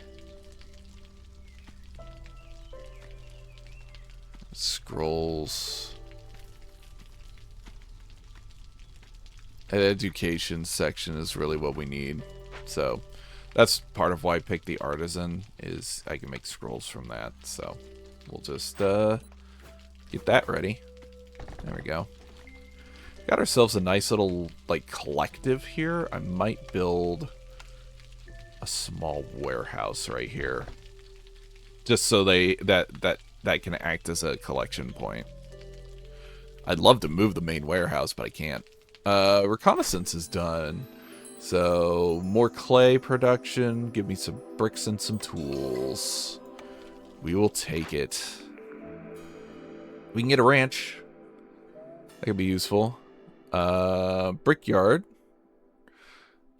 Scrolls. An education section is really what we need. So, that's part of why I picked the artisan, is I can make scrolls from that. So, we'll just get that ready. There we go. Got ourselves a nice little, like, collective here. I might build a small warehouse right here. Just so that can act as a collection point. I'd love to move the main warehouse, but I can't. Reconnaissance is done. So, more clay production. Give me some bricks and some tools. We will take it. We can get a ranch. That could be useful. Brickyard.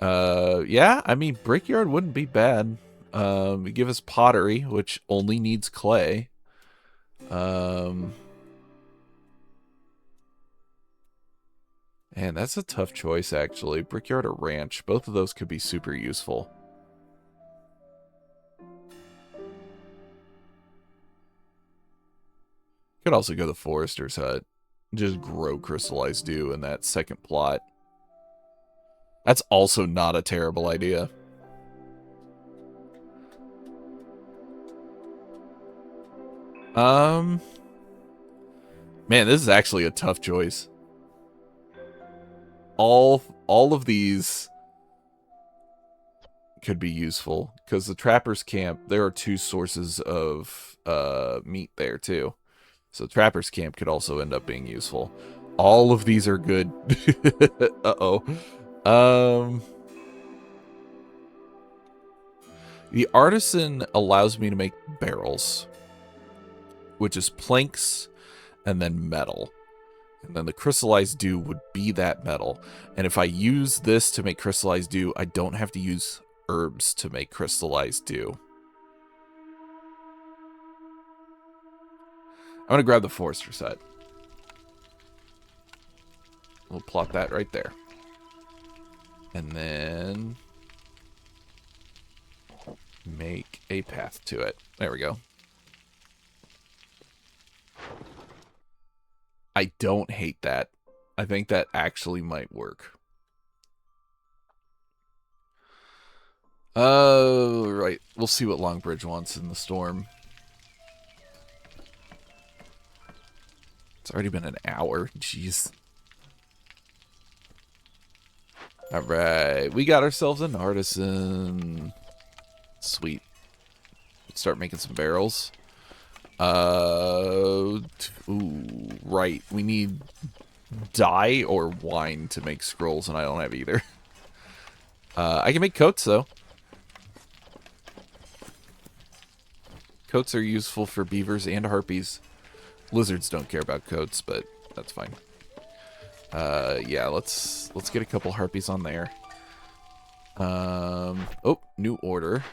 Yeah, I mean, brickyard wouldn't be bad. Give us pottery, which only needs clay. And that's a tough choice, actually. Brickyard or ranch. Both of those could be super useful. Could also go the Forester's Hut. Just grow crystallized dew in that second plot. That's also not a terrible idea. Man, this is actually a tough choice. All of these could be useful because the Trapper's Camp, there are 2 sources of meat there too. So Trapper's Camp could also end up being useful. All of these are good. Uh-oh. The Artisan allows me to make barrels, which is planks and then metal. And then the crystallized dew would be that metal. And if I use this to make crystallized dew, I don't have to use herbs to make crystallized dew. I'm going to grab the Forester set. We'll plot that right there. And then make a path to it. There we go. I don't hate that. I think that actually might work. Right. We'll see what Longbridge wants in the storm. It's already been an hour. Jeez. Alright. We got ourselves an artisan. Sweet. Let's start making some barrels. Ooh, right. We need dye or wine to make scrolls, and I don't have either. I can make coats, though. Coats are useful for beavers and harpies. Lizards don't care about coats, but that's fine. Yeah, let's get a couple harpies on there. Oh, new order.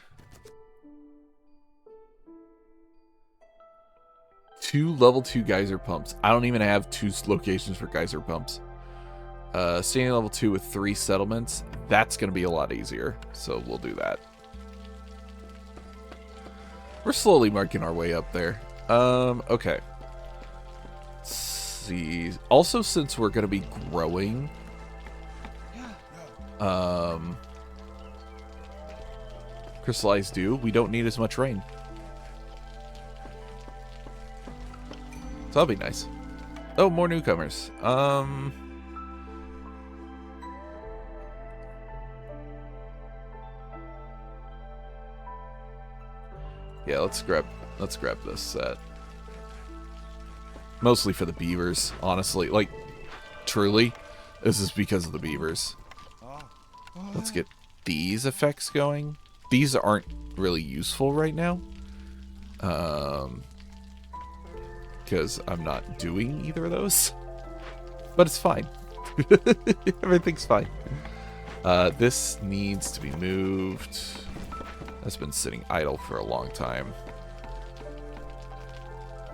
2 level 2 geyser pumps. I don't even have 2 locations for geyser pumps. Standing level 2 with 3 settlements. That's going to be a lot easier, so we'll do that. We're slowly marking our way up there. Okay. Let's see. Also, since we're going to be growing, crystallized dew, we don't need as much rain. So that'll be nice. Oh, more newcomers. Yeah, let's grab this set. Mostly for the beavers, honestly. Like, truly, this is because of the beavers. Let's get these effects going. These aren't really useful right now. Because I'm not doing either of those. But it's fine. Everything's fine. This needs to be moved. That's been sitting idle for a long time.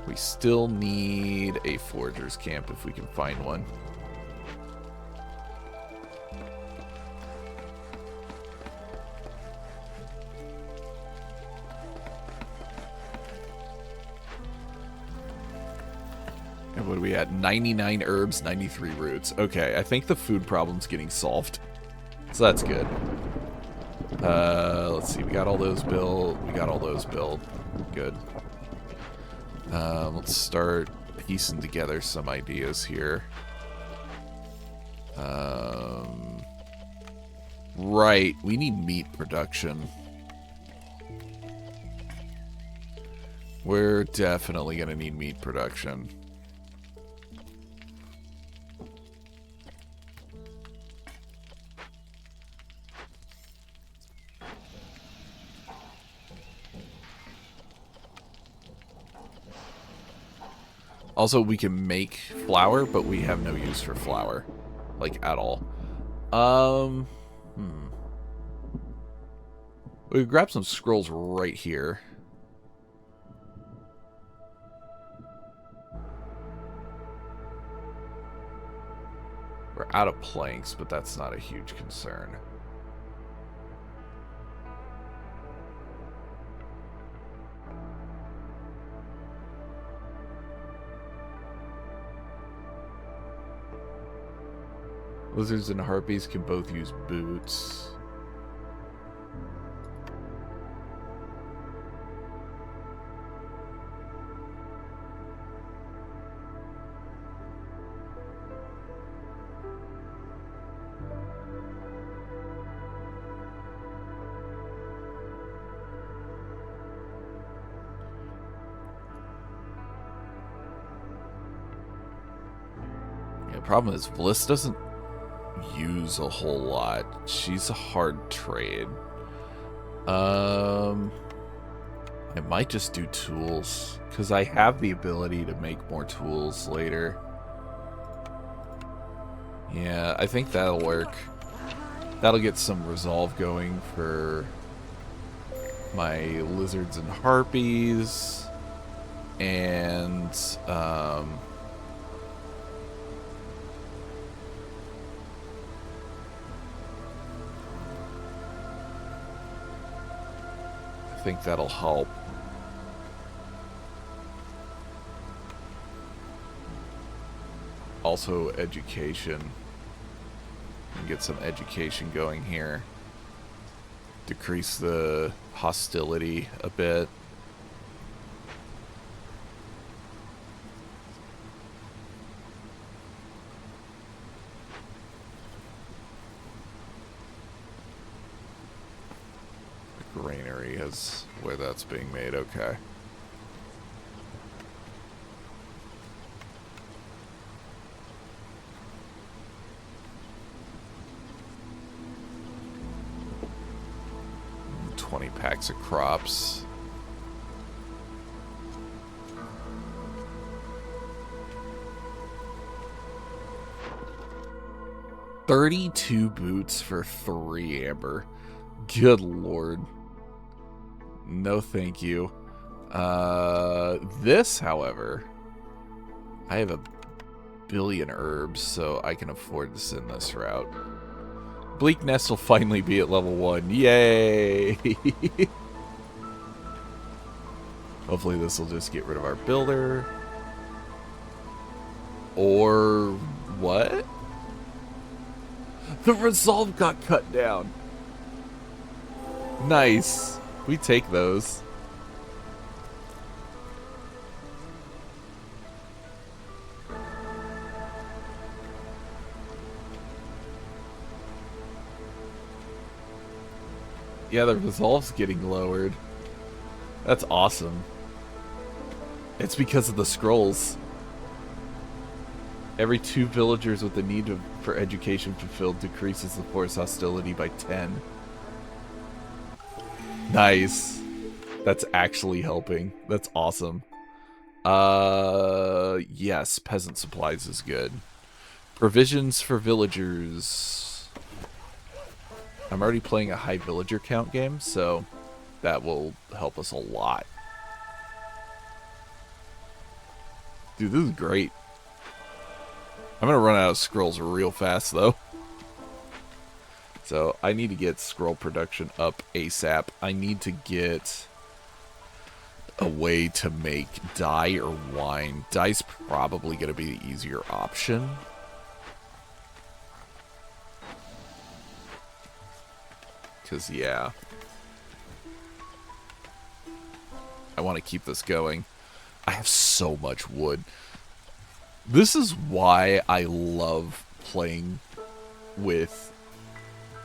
We still need a forager's camp if we can find one. And what are we at? 99 herbs, 93 roots. Okay, I think the food problem's getting solved. So that's good. Let's see. We got all those built. We got all those built. Good. Let's start piecing together some ideas here. Right. We need meat production. We're definitely going to need meat production. Also, we can make flour, but we have no use for flour. Like, at all. We could grab some scrolls right here. We're out of planks, but that's not a huge concern. Lizards and harpies can both use boots. The problem is Bliss doesn't use a whole lot. She's a hard trade. I might just do tools, because I have the ability to make more tools later. Yeah, I think that'll work. That'll get some resolve going for my lizards and harpies. And, I think that'll help. Also, education. Get some education going here. Decrease the hostility a bit. The granary is where that's being made, okay. Packs of crops. $32 boots for 3 amber. Good lord. No thank you. This, however, I have a billion herbs, so I can afford to send this route. Bleak Nest will finally be at level 1. Yay! Hopefully this will just get rid of our builder. Or what? The resolve got cut down. Nice. We take those. Yeah, the resolve's getting lowered. That's awesome. It's because of the scrolls. Every 2 villagers with the need for education fulfilled decreases the force hostility by 10. Nice. That's actually helping. That's awesome. Yes, peasant supplies is good. Provisions for villagers. I'm already playing a high villager count game, so that will help us a lot. Dude, this is great. I'm gonna run out of scrolls real fast, though. So, I need to get scroll production up ASAP. I need to get a way to make dye or wine. Dye's probably gonna be the easier option. Because, yeah. I want to keep this going. I have so much wood. This is why I love playing with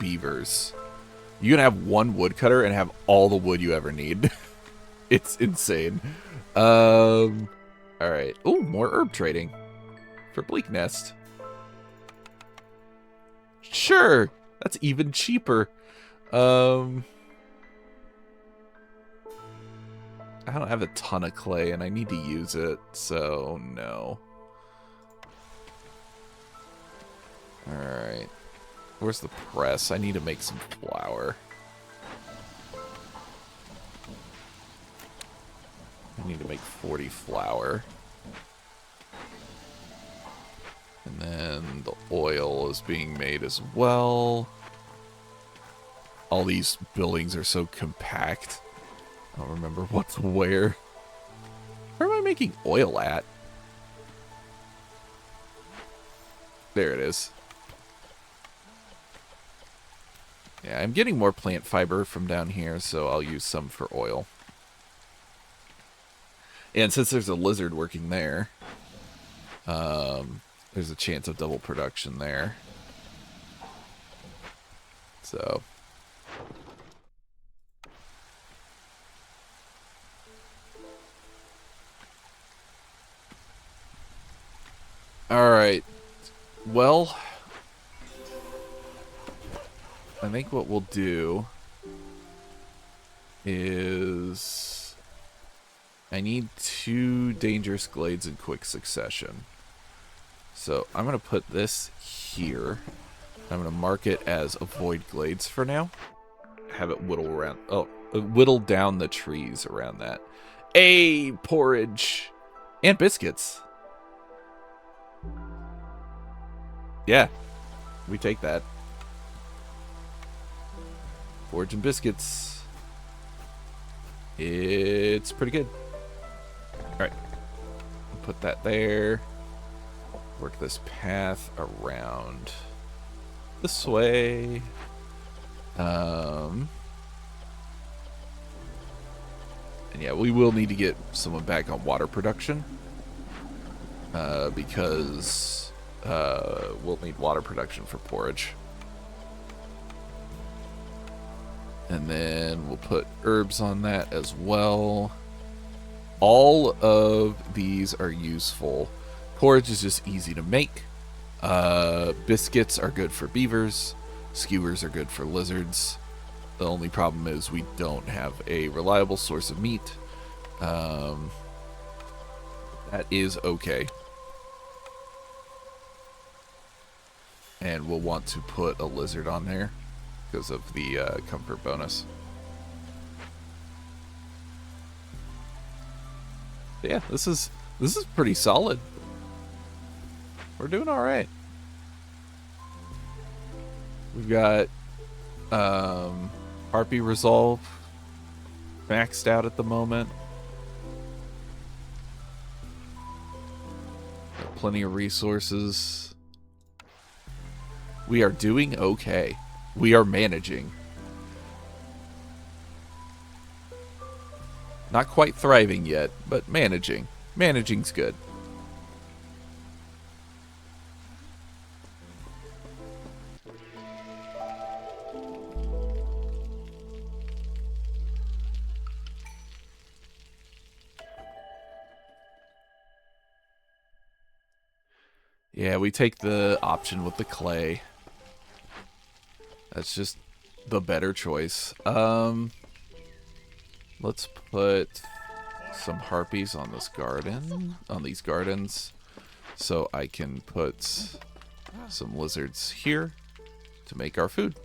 beavers. You can have one woodcutter and have all the wood you ever need. It's insane. Alright. Ooh, more herb trading. For Bleak Nest. Sure. That's even cheaper. I don't have a ton of clay, and I need to use it, so no. Alright. Where's the press? I need to make some flour. I need to make 40 flour. And then the oil is being made as well. All these buildings are so compact. I don't remember what's where. Where am I making oil at? There it is. Yeah, I'm getting more plant fiber from down here, so I'll use some for oil. And since there's a lizard working there, there's a chance of double production there. So... Alright. Well... I think what we'll do is I need 2 dangerous glades in quick succession. So I'm going to put this here. I'm going to mark it as avoid glades for now. Have it whittle down the trees around that. Porridge and biscuits. Yeah, we take that. Porridge and biscuits. It's pretty good. Alright. Put that there. Work this path around this way. And yeah, we will need to get someone back on water production. Because we'll need water production for porridge. And then we'll put herbs on that as well. All of these are useful. Porridge is just easy to make. Biscuits are good for beavers. Skewers are good for lizards. The only problem is we don't have a reliable source of meat. That is okay. And we'll want to put a lizard on there because of the comfort bonus. But yeah, this is pretty solid. We're doing all right. We've got Harpy Resolve maxed out at the moment. Got plenty of resources. We are doing okay. We are managing. Not quite thriving yet, but managing. Managing's good. Yeah, we take the option with the clay. That's just the better choice. Let's put some harpies on this garden, on these gardens, so I can put some lizards here to make our food.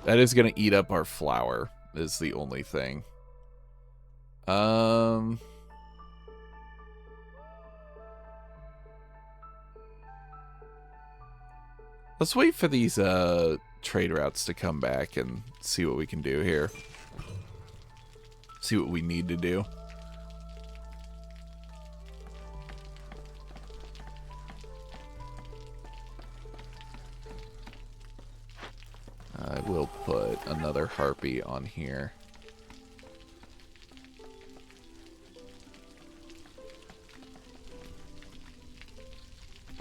That is going to eat up our flour, is the only thing. Let's wait for these trade routes to come back and see what we can do here. See what we need to do. I will put another harpy on here.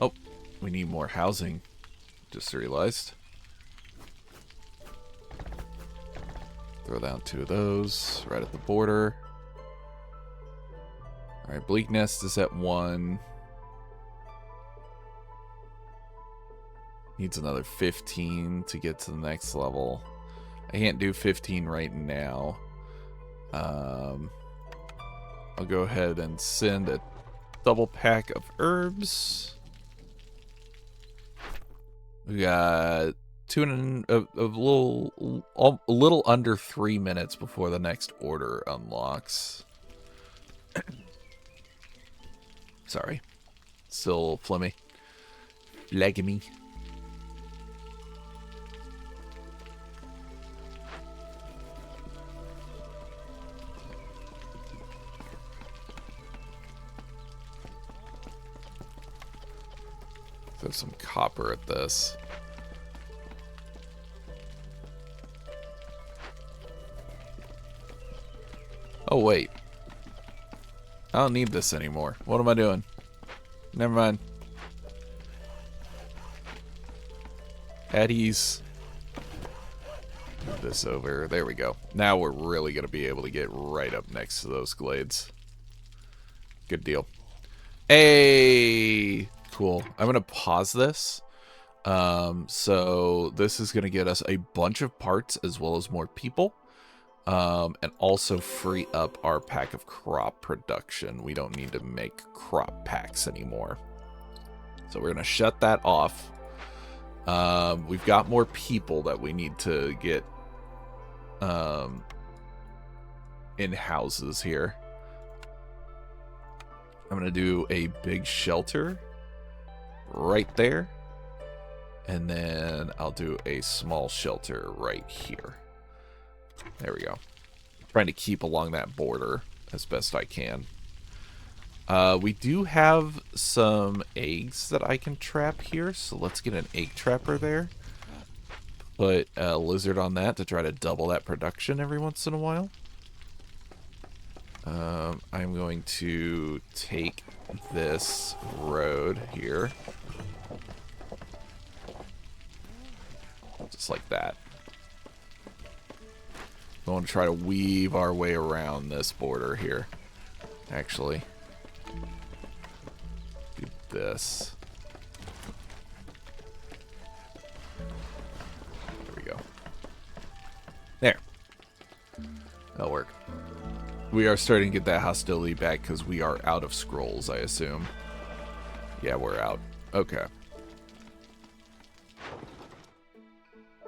Oh, we need more housing. Just realized. Throw down 2 of those right at the border. Alright, Bleak Nest is at 1. Needs another 15 to get to the next level. I can't do 15 right now. I'll go ahead and send a double pack of herbs. We got a little under 3 minutes before the next order unlocks. Sorry, still phlegmy. Phlegmy. Throw some copper at this. Oh, wait. I don't need this anymore. What am I doing? Never mind. At ease. Move this over. There we go. Now we're really going to be able to get right up next to those glades. Good deal. Hey! Cool. I'm going to pause this. So this is going to get us a bunch of parts as well as more people. And also free up our pack of crop production. We don't need to make crop packs anymore. So we're going to shut that off. We've got more people that we need to get in houses here. I'm going to do a big shelter right there. And then I'll do a small shelter right here. There we go. Trying to keep along that border as best I can. We do have some eggs that I can trap here, so let's get an egg trapper there. Put a lizard on that to try to double that production every once in a while. I'm going to take this road here. Just like that. We want to try to weave our way around this border here. Actually, do this. There we go. There. That'll work. We are starting to get that hostility back because we are out of scrolls, I assume. Yeah, we're out. Okay.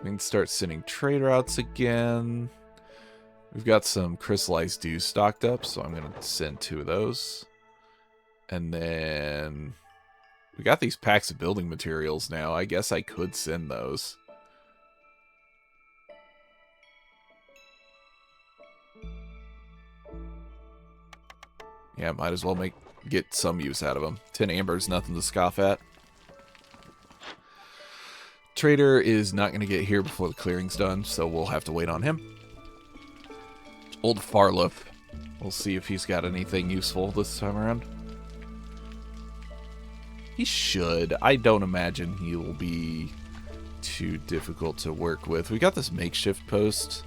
We can start sending trade routes again. We've got some crystallized dew stocked up, so I'm going to send 2 of those. And then we got these packs of building materials now. I guess I could send those. Yeah, might as well get some use out of them. 10 amber is nothing to scoff at. Trader is not going to get here before the clearing's done, so we'll have to wait on him. Old Farloop. We'll see if he's got anything useful this time around. He should. I don't imagine he will be too difficult to work with. We got this makeshift post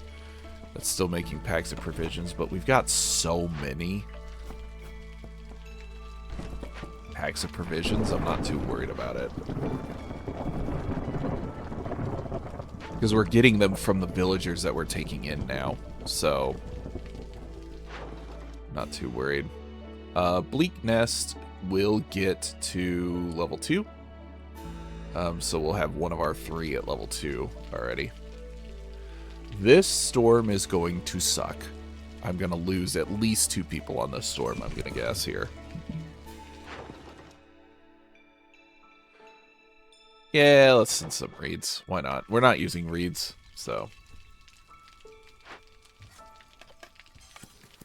that's still making packs of provisions, but we've got so many packs of provisions, I'm not too worried about it. Because we're getting them from the villagers that we're taking in now, so not too worried. Bleak Nest will get to level 2. So we'll have one of our 3 at level 2 already. This storm is going to suck. I'm going to lose at least 2 people on this storm, I'm going to guess here. Yeah, let's send some reeds. Why not? We're not using reeds, so.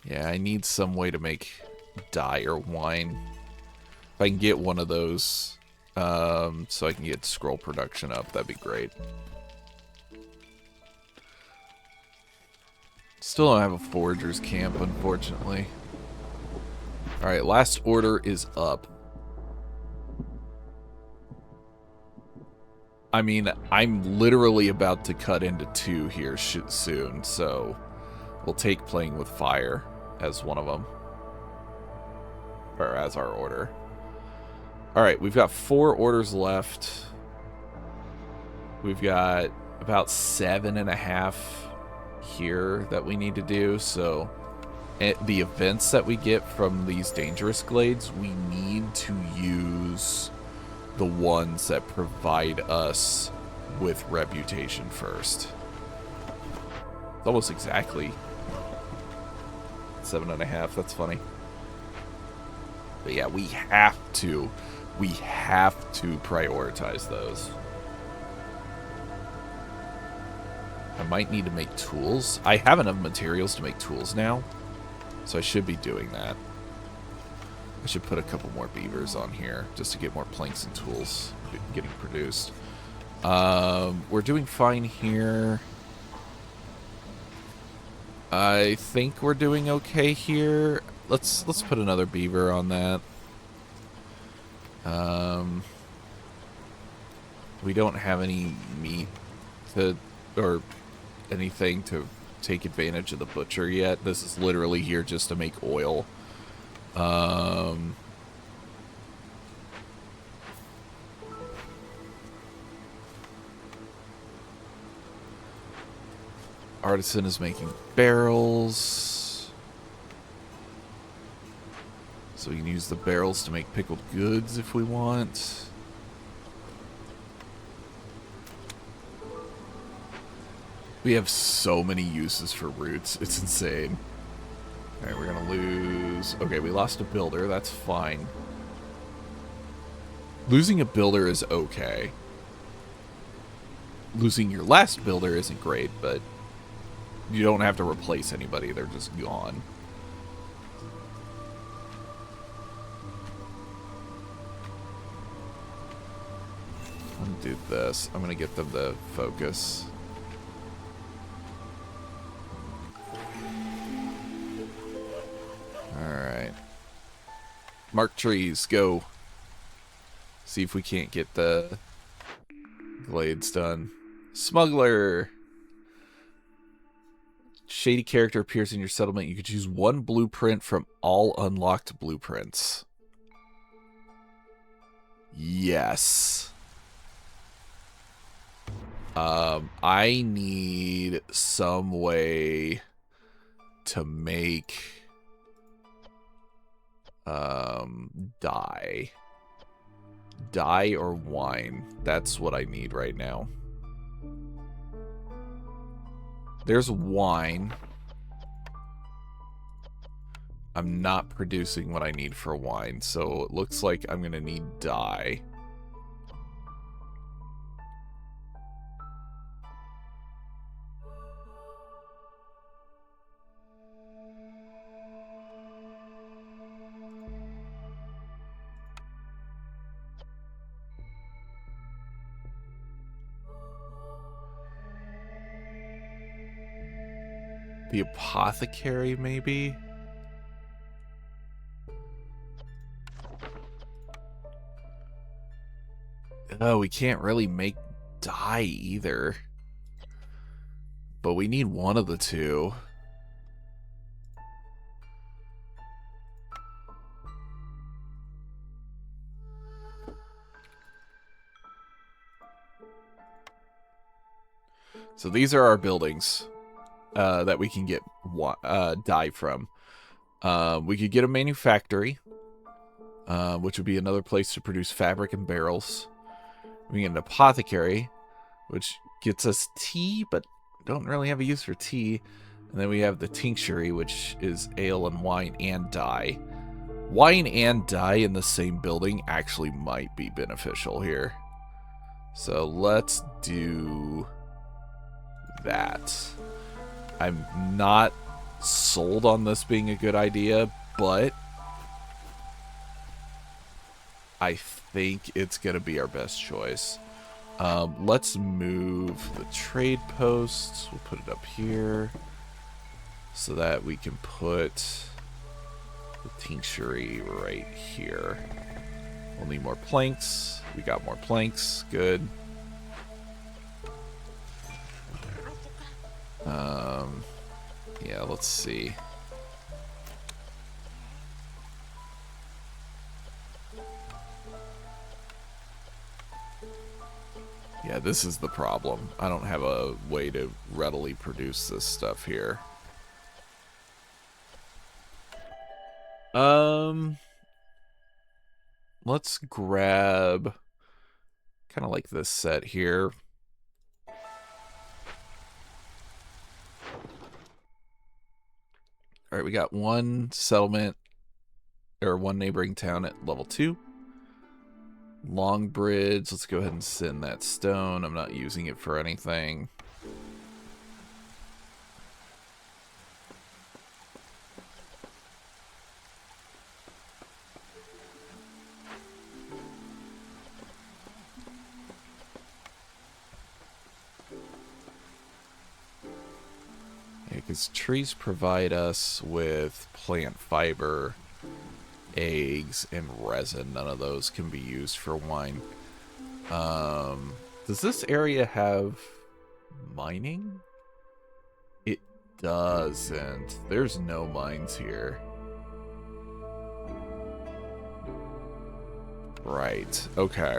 Yeah, I need some way to make dye or wine. If I can get one of those, so I can get scroll production up, that'd be great. Still don't have a forager's camp, unfortunately. Alright, last order is up. I mean, I'm literally about to cut into 2 here soon, so we'll take playing with fire as one of them. Or as our order. Alright, we've got 4 orders left. We've got about 7.5 here that we need to do, so the events that we get from these dangerous glades, we need to use the ones that provide us with reputation first. It's almost exactly 7.5. That's funny. But yeah, we have to prioritize those. I might need to make tools. I have enough materials to make tools now, so I should be doing that. I should put a couple more beavers on here just to get more planks and tools getting produced. We're doing fine here. I think we're doing okay here. Let's put another beaver on that. We don't have any meat to, or anything to take advantage of the butcher yet. This is literally here just to make oil. Artisan is making barrels. So we can use the barrels to make pickled goods if we want. We have so many uses for roots. It's insane. Alright, we're gonna lose... Okay, we lost a builder. That's fine. Losing a builder is okay. Losing your last builder isn't great, but you don't have to replace anybody. They're just gone. I'm gonna do this. I'm gonna get them to focus. Alright. Mark trees, go. See if we can't get the glades done. Smuggler! Shady character appears in your settlement. You could choose one blueprint from all unlocked blueprints. Yes. I need some way to make dye. Dye or wine. That's what I need right now. There's wine. I'm not producing what I need for wine, so it looks like I'm gonna need dye. The apothecary, maybe? Oh, we can't really make dye either. But we need one of the two. So these are our buildings that we can get dye from. We could get a manufactory, which would be another place to produce fabric and barrels. We get an apothecary, which gets us tea, but don't really have a use for tea. And then we have the tinctury, which is ale and wine and dye. Wine and dye in the same building actually might be beneficial here. So let's do that. I'm not sold on this being a good idea, but I think it's going to be our best choice. Let's move the trade posts. We'll put it up here so that we can put the tinctury right here. We'll need more planks. We got more planks. Good. Yeah, let's see. Yeah, this is the problem. I don't have a way to readily produce this stuff here. Let's grab kind of like this set here. All right, we got one settlement or one neighboring town at level 2. Long bridge. Let's go ahead and send that stone. I'm not using it for anything. Because trees provide us with plant fiber, eggs, and resin. None of those can be used for wine. Does this area have mining? It doesn't. There's no mines here. Right. Okay.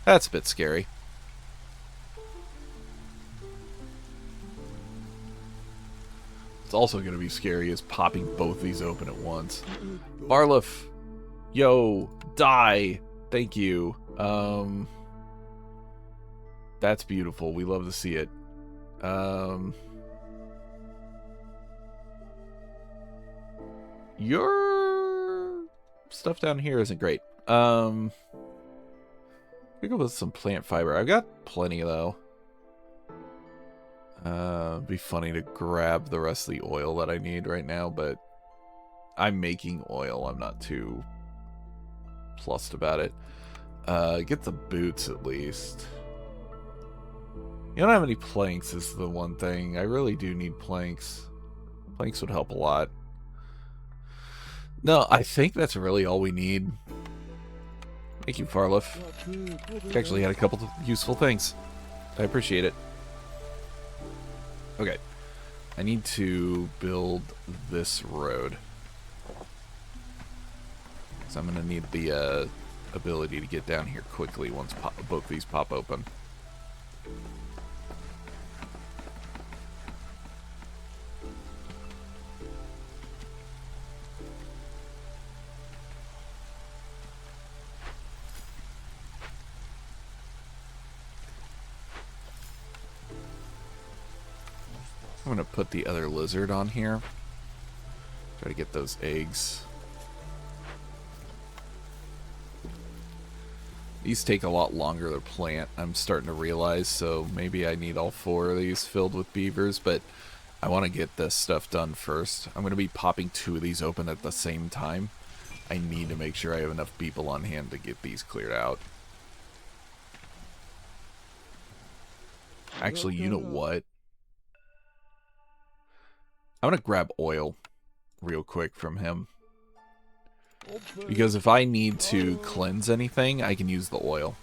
That's a bit scary. It's also going to be scary as popping both these open at once. Barlif, yo, die. Thank you. That's beautiful. We love to see it. Your stuff down here isn't great. We go with some plant fiber. I've got plenty though. It'd be funny to grab the rest of the oil that I need right now, but I'm making oil. I'm not too plussed about it. Get the boots at least. You don't have any planks is the one thing. I really do need planks. Planks would help a lot. No, I think that's really all we need. Thank you, Farlif. You actually had a couple of useful things. I appreciate it. Okay. I need to build this road. So I'm going to need the ability to get down here quickly once both these pop open. I'm going to put the other lizard on here. Try to get those eggs. These take a lot longer to plant, I'm starting to realize, so maybe I need all 4 of these filled with beavers, but I want to get this stuff done first. I'm going to be popping 2 of these open at the same time. I need to make sure I have enough people on hand to get these cleared out. Actually, you know what? I'm going to grab oil real quick from him. Because if I need to cleanse anything, I can use the oil.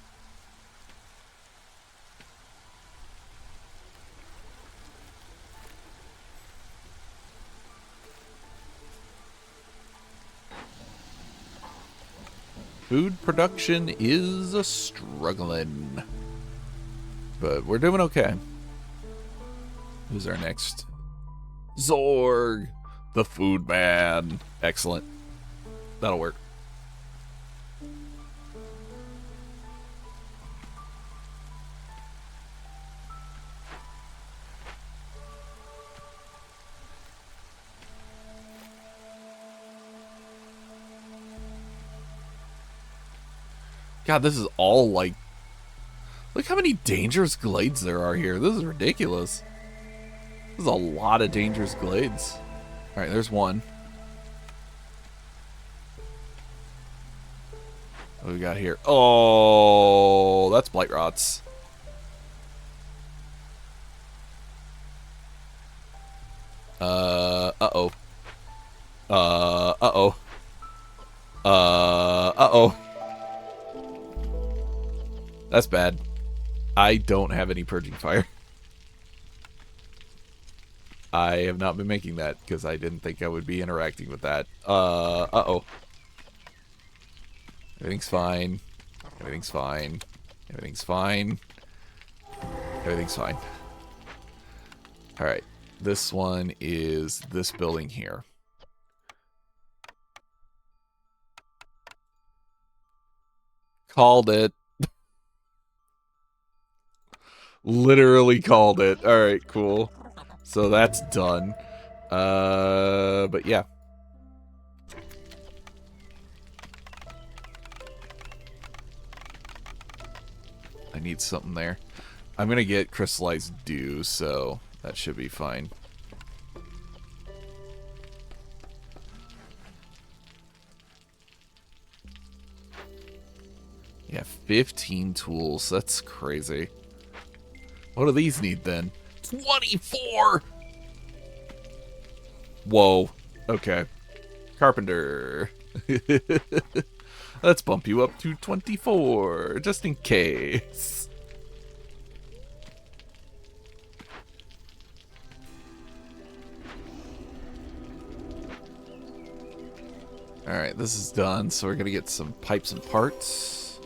Food production is struggling. But we're doing okay. Who's our next? Zorg, the food man. Excellent. That'll work. God, this is all like... Look how many dangerous glades there are here. This is ridiculous. This is a lot of dangerous glades. Alright, there's one. What do we got here? Oh, that's blight rots. Uh-oh. Uh-oh. Uh-oh. That's bad. I don't have any purging fire. I have not been making that because I didn't think I would be interacting with that. Uh-oh. Everything's fine. Everything's fine. Everything's fine. Everything's fine. Alright. This one is this building here. Called it. Literally called it. Alright, cool. So that's done. But yeah. I need something there. I'm gonna get crystallized dew, so that should be fine. Yeah, 15 tools. That's crazy. What do these need then? 24! Whoa. Okay. Carpenter. Let's bump you up to 24, just in case. Alright, this is done, so we're gonna get some pipes and parts.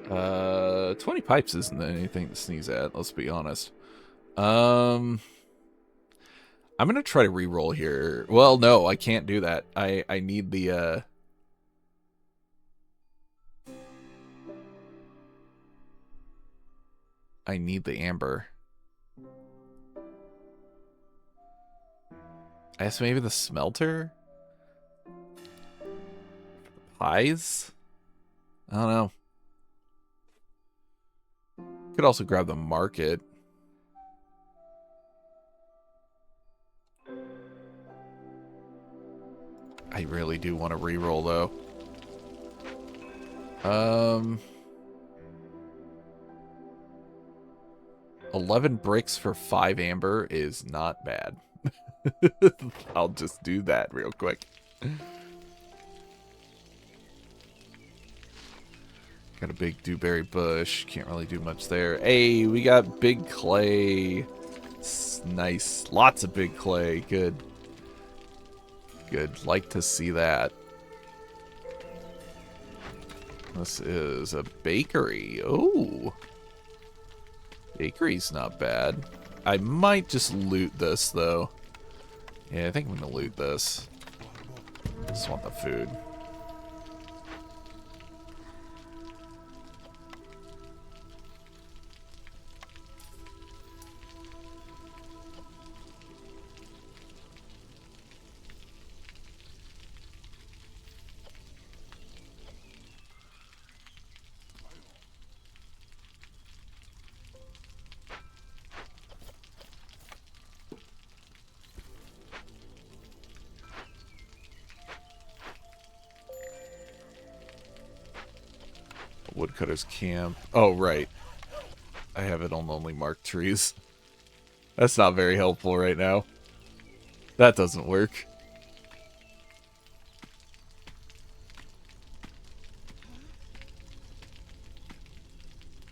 20 pipes isn't anything to sneeze at, let's be honest. I'm gonna try to re-roll here. Well, no, I can't do that. I need the, I need the amber. I guess maybe the smelter? Pies? I don't know. Could also grab the market. I really do want to re-roll though. 11 bricks for 5 amber is not bad. I'll just do that real quick. Got a big dewberry bush. Can't really do much there. Hey, we got big clay. It's nice. Lots of big clay. Good. Good. Like to see that. This is a bakery. Oh. Bakery's not bad. I might just loot this, though. Yeah, I think I'm going to loot this. Just want the food. Woodcutter's camp. Oh, right. I have it on only marked trees. That's not very helpful right now. That doesn't work.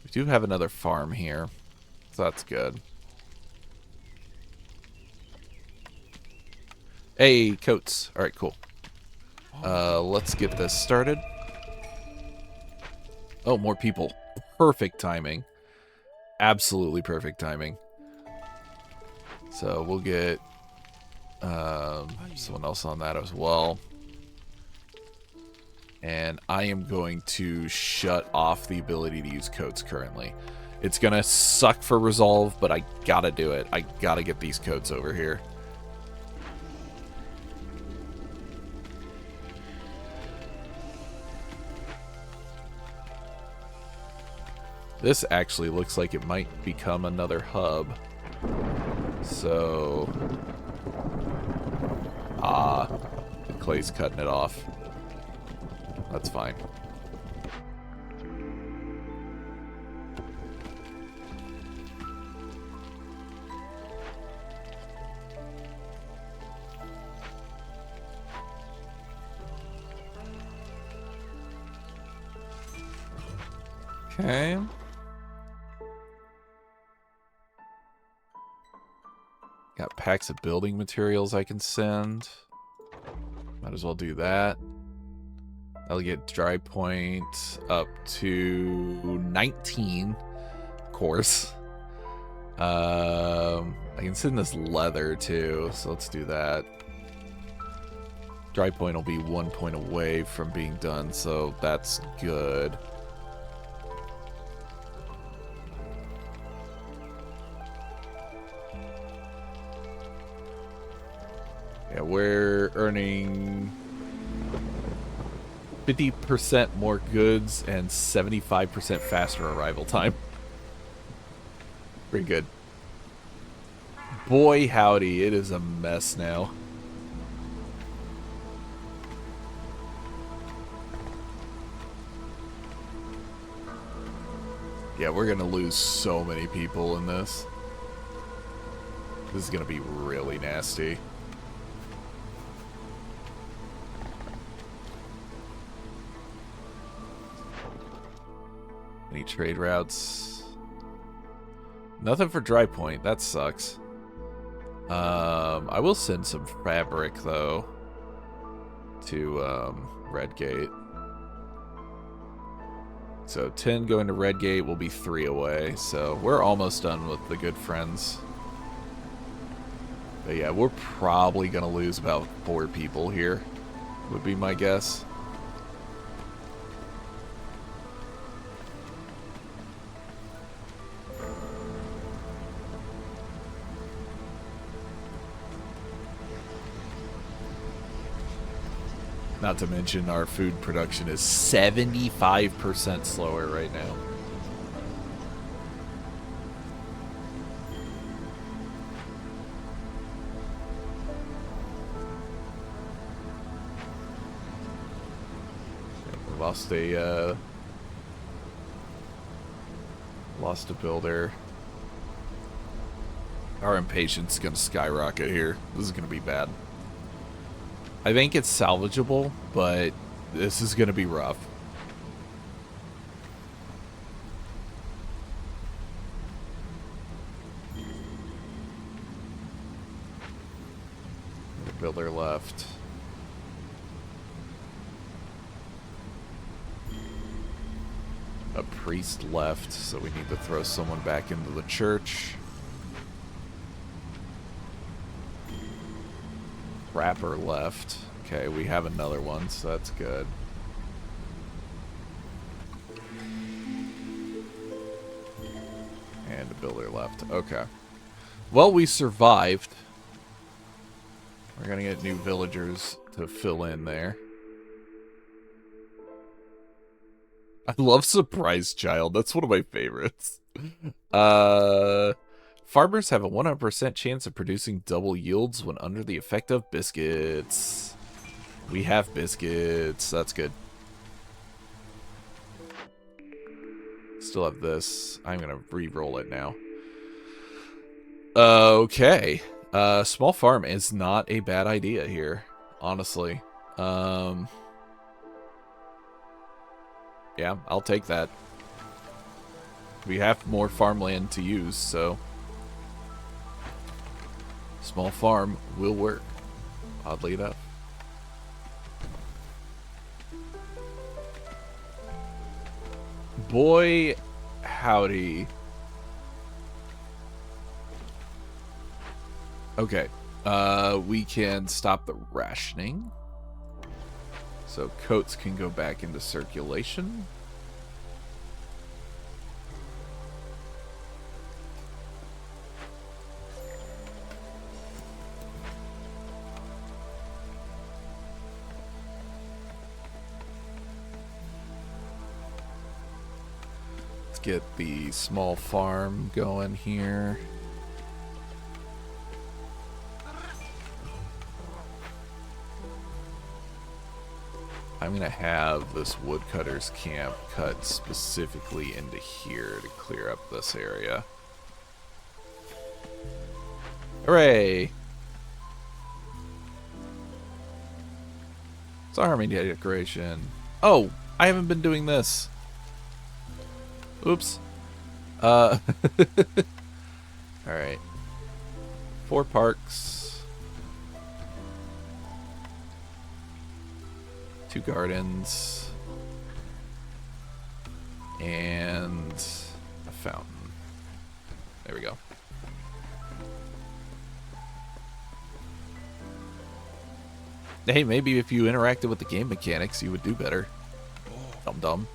We do have another farm here, so that's good. Hey, coats. Alright, cool. Let's get this started. Oh, more people. Perfect timing. Absolutely perfect timing. So we'll get someone else on that as well. And I am going to shut off the ability to use coats currently. It's going to suck for resolve, but I gotta do it. I gotta get these coats over here. This actually looks like it might become another hub. So... the clay's cutting it off. That's fine. Okay. Got packs of building materials I can send. Might as well do that. I'll get dry point up to 19, of course. I can send this leather too, so let's do that. Dry point will be 1 point away from being done, so that's good. Yeah, we're earning 50% more goods and 75% faster arrival time. Pretty good. Boy, howdy, it is a mess now. Yeah, we're gonna lose so many people in this. This is gonna be really nasty. Any trade routes? Nothing for Dry Point. That sucks. I will send some fabric, though, to Redgate. So 10 going to Redgate will be 3 away. So we're almost done with the good friends. But yeah, we're probably going to lose about 4 people here, would be my guess. Not to mention our food production is 75% slower right now. Lost a builder. Our impatience is going to skyrocket here. This is going to be bad. I think it's salvageable, but this is going to be rough. The builder left. A priest left, so we need to throw someone back into the church. Rapper left. Okay, we have another one, so that's good. And a builder left. Okay. Well, we survived. We're gonna get new villagers to fill in there. I love Surprise Child. That's one of my favorites. Farmers have a 100% chance of producing double yields when under the effect of biscuits. We have biscuits. That's good. Still have this. I'm going to re-roll it now. Okay. Small farm is not a bad idea here, honestly. Yeah, I'll take that. We have more farmland to use, so small farm will work, oddly enough. Boy, howdy. Okay, we can stop the rationing. So coats can go back into circulation. Let's get the small farm going here. I'm going to have this woodcutter's camp cut specifically into here to clear up this area. Hooray! It's an army decoration. Oh, I haven't been doing this. Oops. Alright. 4 parks. 2 gardens, and a fountain. There we go. Hey, maybe if you interacted with the game mechanics, you would do better. Dum-dum.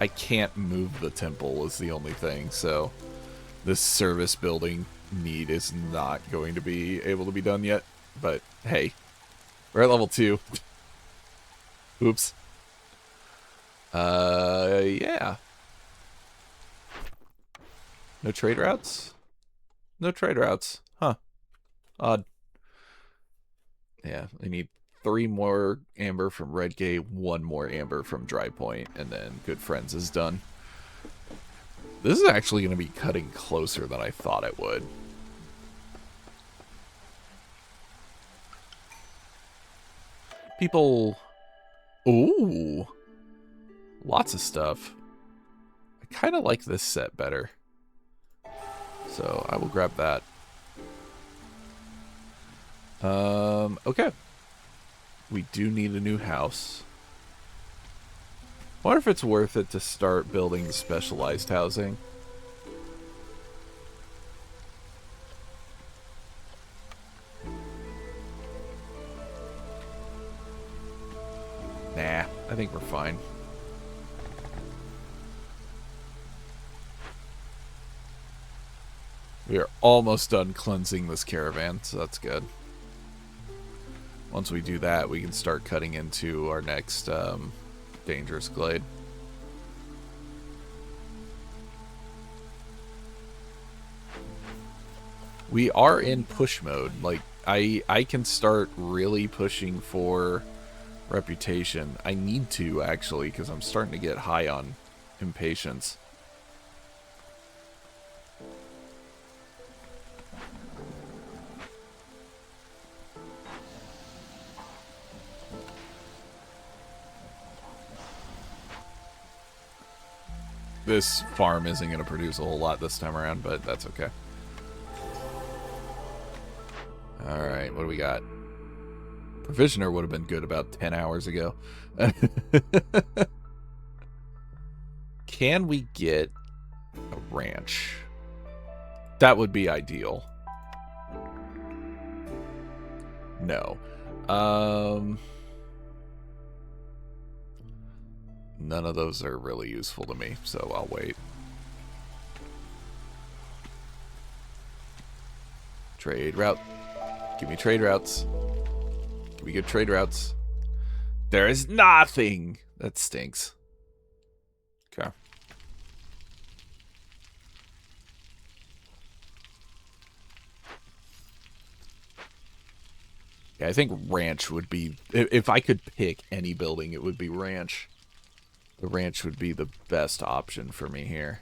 I can't move the temple is the only thing, so this service building need is not going to be able to be done yet. But hey, we're at level 2. Oops. Yeah. No trade routes? No trade routes. Huh. Odd. Yeah, we need 3 more amber from Redgate, 1 more amber from Dry Point, and then Good Friends is done. This is actually going to be cutting closer than I thought it would. People... Ooh! Lots of stuff. I kind of like this set better. So I will grab that. Okay. We do need a new house. I wonder if it's worth it to start building specialized housing. Nah, I think we're fine. We are almost done cleansing this caravan, so that's good. Once we do that, we can start cutting into our next dangerous glade. We are in push mode. Like, I can start really pushing for reputation. I need to, actually, because I'm starting to get high on impatience. This farm isn't going to produce a whole lot this time around, but that's okay. Alright, what do we got? Provisioner would have been good about 10 hours ago. Can we get a ranch? That would be ideal. No. None of those are really useful to me, so I'll wait. Trade route. Give me trade routes. Give me good trade routes. There is nothing! That stinks. Okay. Yeah, I think ranch would be... If I could pick any building, it would be ranch. The ranch would be the best option for me here.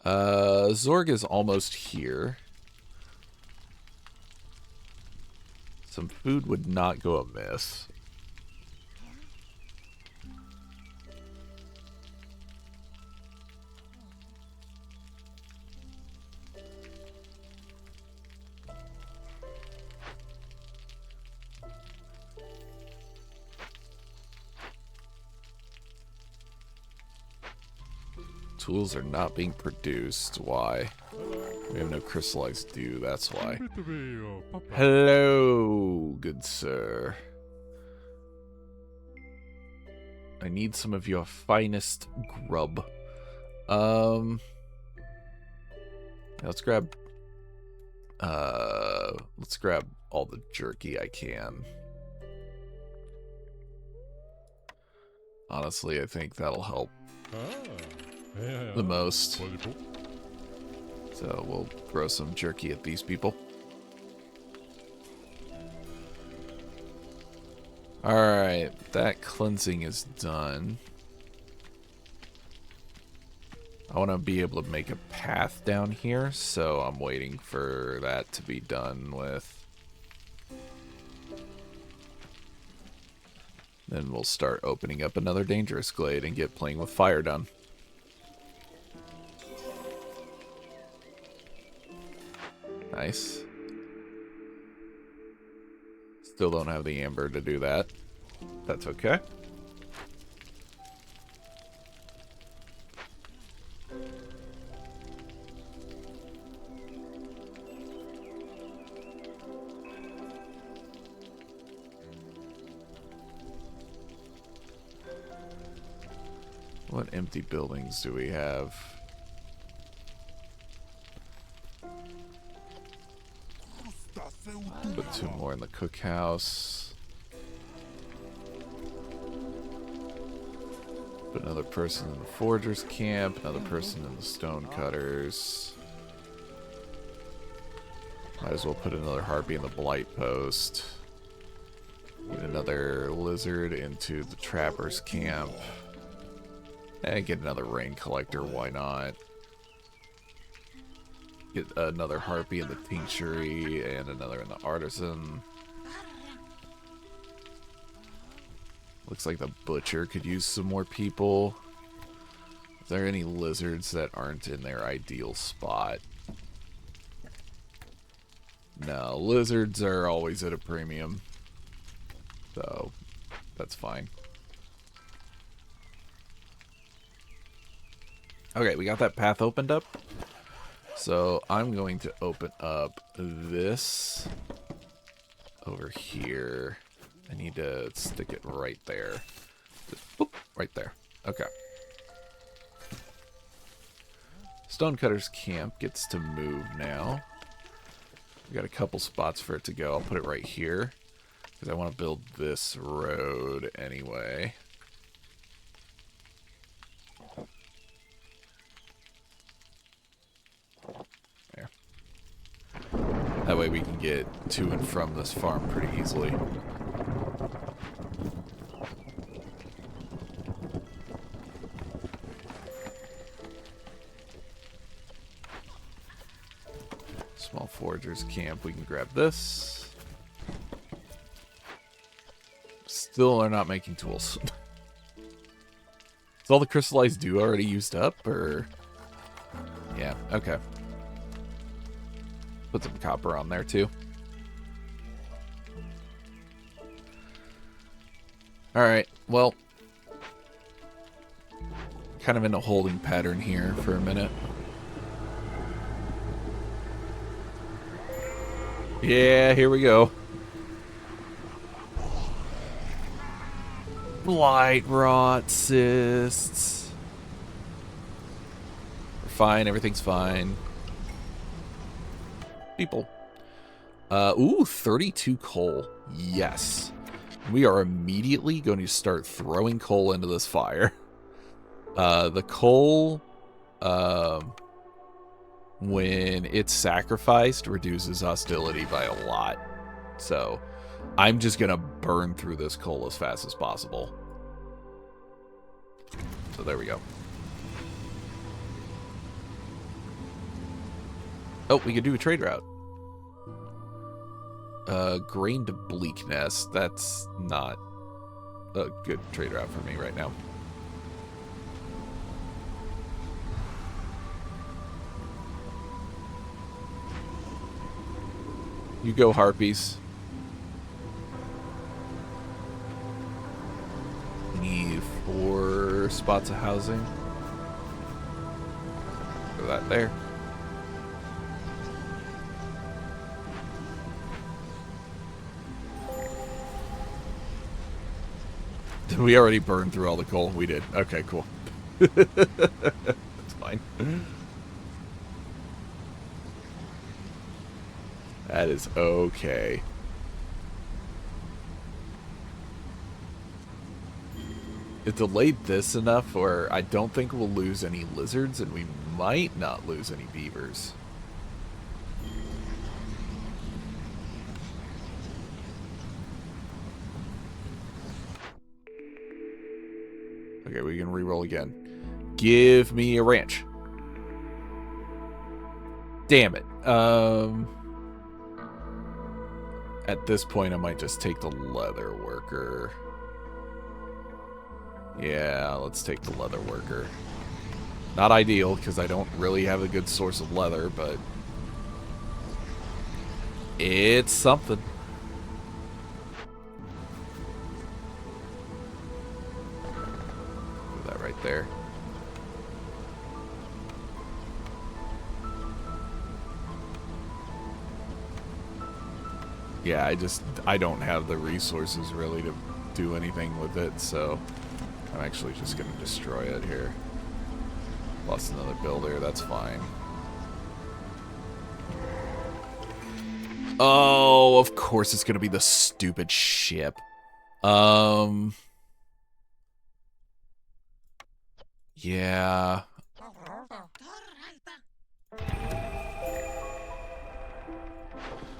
Zorg is almost here. Some food would not go amiss. Tools are not being produced. Why? We have no crystallized dew, that's why. Hello, good sir. I need some of your finest grub. Let's grab all the jerky I can. Honestly, I think that'll help the most. So we'll throw some jerky at these people. Alright, that cleansing is done. I want to be able to make a path down here, so I'm waiting for that to be done with. Then we'll start opening up another dangerous glade and get playing with fire done. Nice. Still don't have the amber to do that. That's okay. What empty buildings do we have? Put 2 more in the cookhouse. Put another person in the forger's camp, another person in the stonecutters. Might as well put another harpy in the blight post. Get another lizard into the trapper's camp. And get another rain collector, why not? Get another harpy in the tinctury and another in the artisan. Looks like the butcher could use some more people. Is there any lizards that aren't in their ideal spot? No, lizards are always at a premium. So, that's fine. Okay, we got that path opened up. So, I'm going to open up this over here. I need to stick it right there. Just, boop, right there. Okay. Stonecutter's camp gets to move now. We got a couple spots for it to go. I'll put it right here because I want to build this road anyway. There. That way we can get to and from this farm pretty easily. Small foragers camp, we can grab this. Still are not making tools. Is all the crystallized dew already used up, or? Yeah, okay. Put some copper on there too. Alright, well. Kind of in a holding pattern here for a minute. Yeah, here we go. Blight rot cysts. We're fine, everything's fine. People. Ooh, 32 coal. Yes. We are immediately going to start throwing coal into this fire. The coal, when it's sacrificed, reduces hostility by a lot. So, I'm just going to burn through this coal as fast as possible. So there we go. Oh, we could do a trade route. Grain to Bleakness. That's not a good trade route for me right now. You go, Harpies. Need 4 spots of housing. Put that there. Did we already burn through all the coal? We did. Okay, cool. That's fine. That is okay. It delayed this enough where I don't think we'll lose any lizards, and we might not lose any beavers. Okay, we can re-roll again. Give me a ranch. Damn it. At this point, I might just take the leather worker. Yeah, let's take the leather worker. Not ideal, because I don't really have a good source of leather, but it's something. Put that right there. Yeah, I don't have the resources really to do anything with it, so I'm actually just going to destroy it here. Lost another builder, that's fine. Oh, of course it's going to be the stupid ship. Yeah.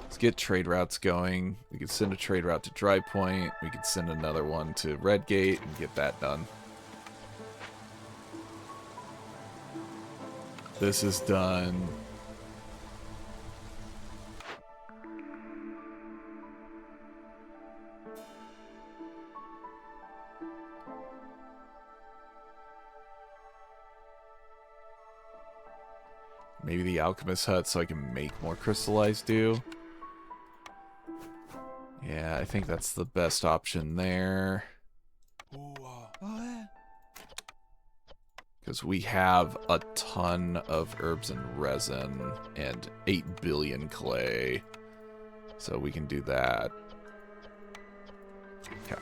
Let's get trade routes going. We could send a trade route to Dry Point. We could send another one to Redgate and get that done. This is done. Maybe the Alchemist Hut so I can make more crystallized dew. Yeah, I think that's the best option there. Because we have a ton of herbs and resin and 8 billion clay. So we can do that. Okay.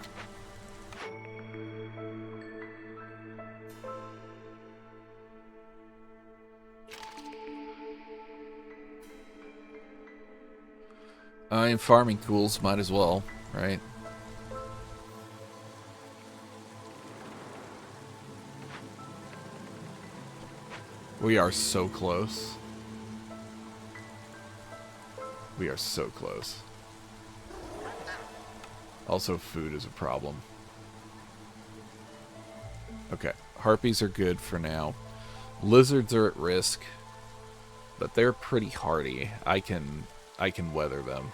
I mean, farming tools might as well, right? We are so close. We are so close. Also, food is a problem. Okay, harpies are good for now. Lizards are at risk, but they're pretty hardy. I can weather them.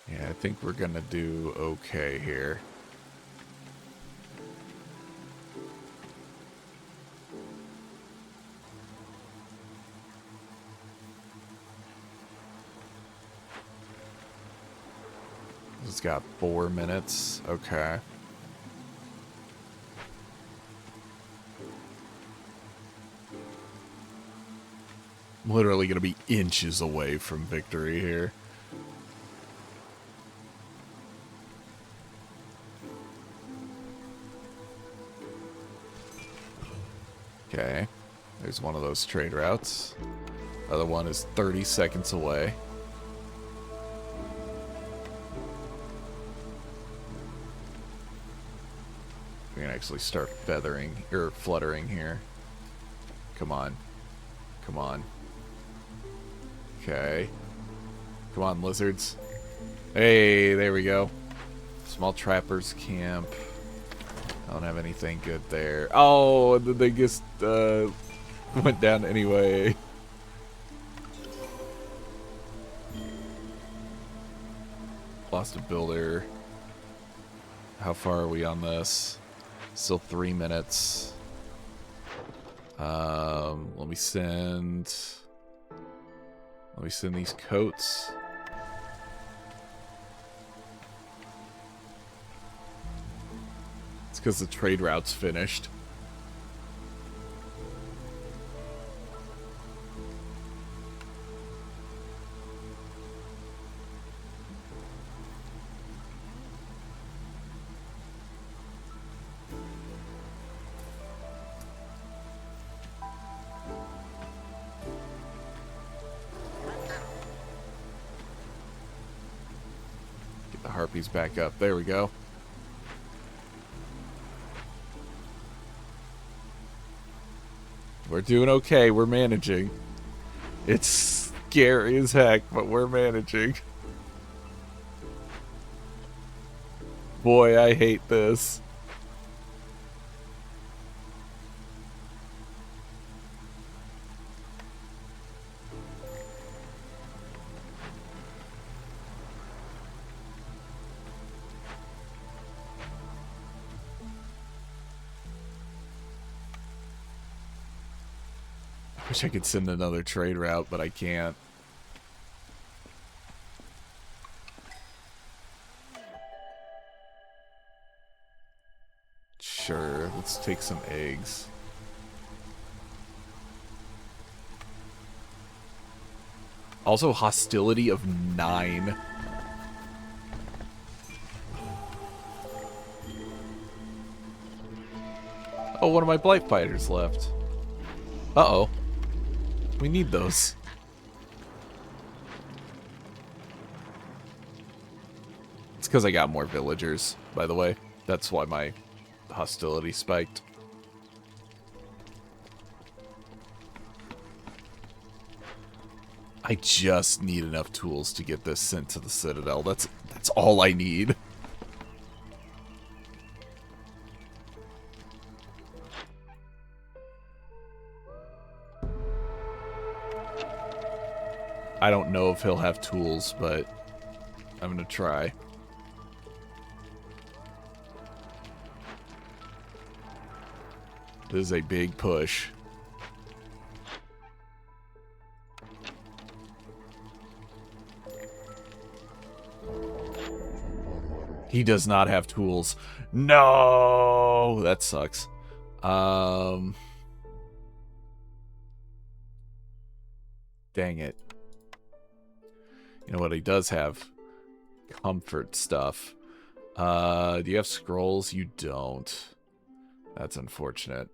Yeah, I think we're gonna do okay here. It's got 4 minutes. Okay. I'm literally gonna be inches away from victory here. Okay, there's one of those trade routes. Other one is 30 seconds away. We can actually start feathering, or fluttering here. Come on. Come on. Okay. Come on, lizards. Hey, there we go. Small trappers camp. I don't have anything good there. Oh, and then they just went down anyway. Lost a builder. How far are we on this? Still 3 minutes. Let me send these coats. It's because the trade route's finished. Get the harpies back up. There we go. We're doing okay. We're managing. It's scary as heck, but we're managing. Boy, I hate this. I wish I could send another trade route, but I can't. Sure, let's take some eggs. Also, hostility of 9. Oh, one of my blight fighters left. Uh-oh. We need those. It's because I got more villagers, by the way. That's why my hostility spiked. I just need enough tools to get this sent to the Citadel. That's all I need. I don't know if he'll have tools, but I'm gonna try. This is a big push. He does not have tools. No! That sucks. Dang it. You know what he does have? Comfort stuff. Do you have scrolls? You don't. That's unfortunate.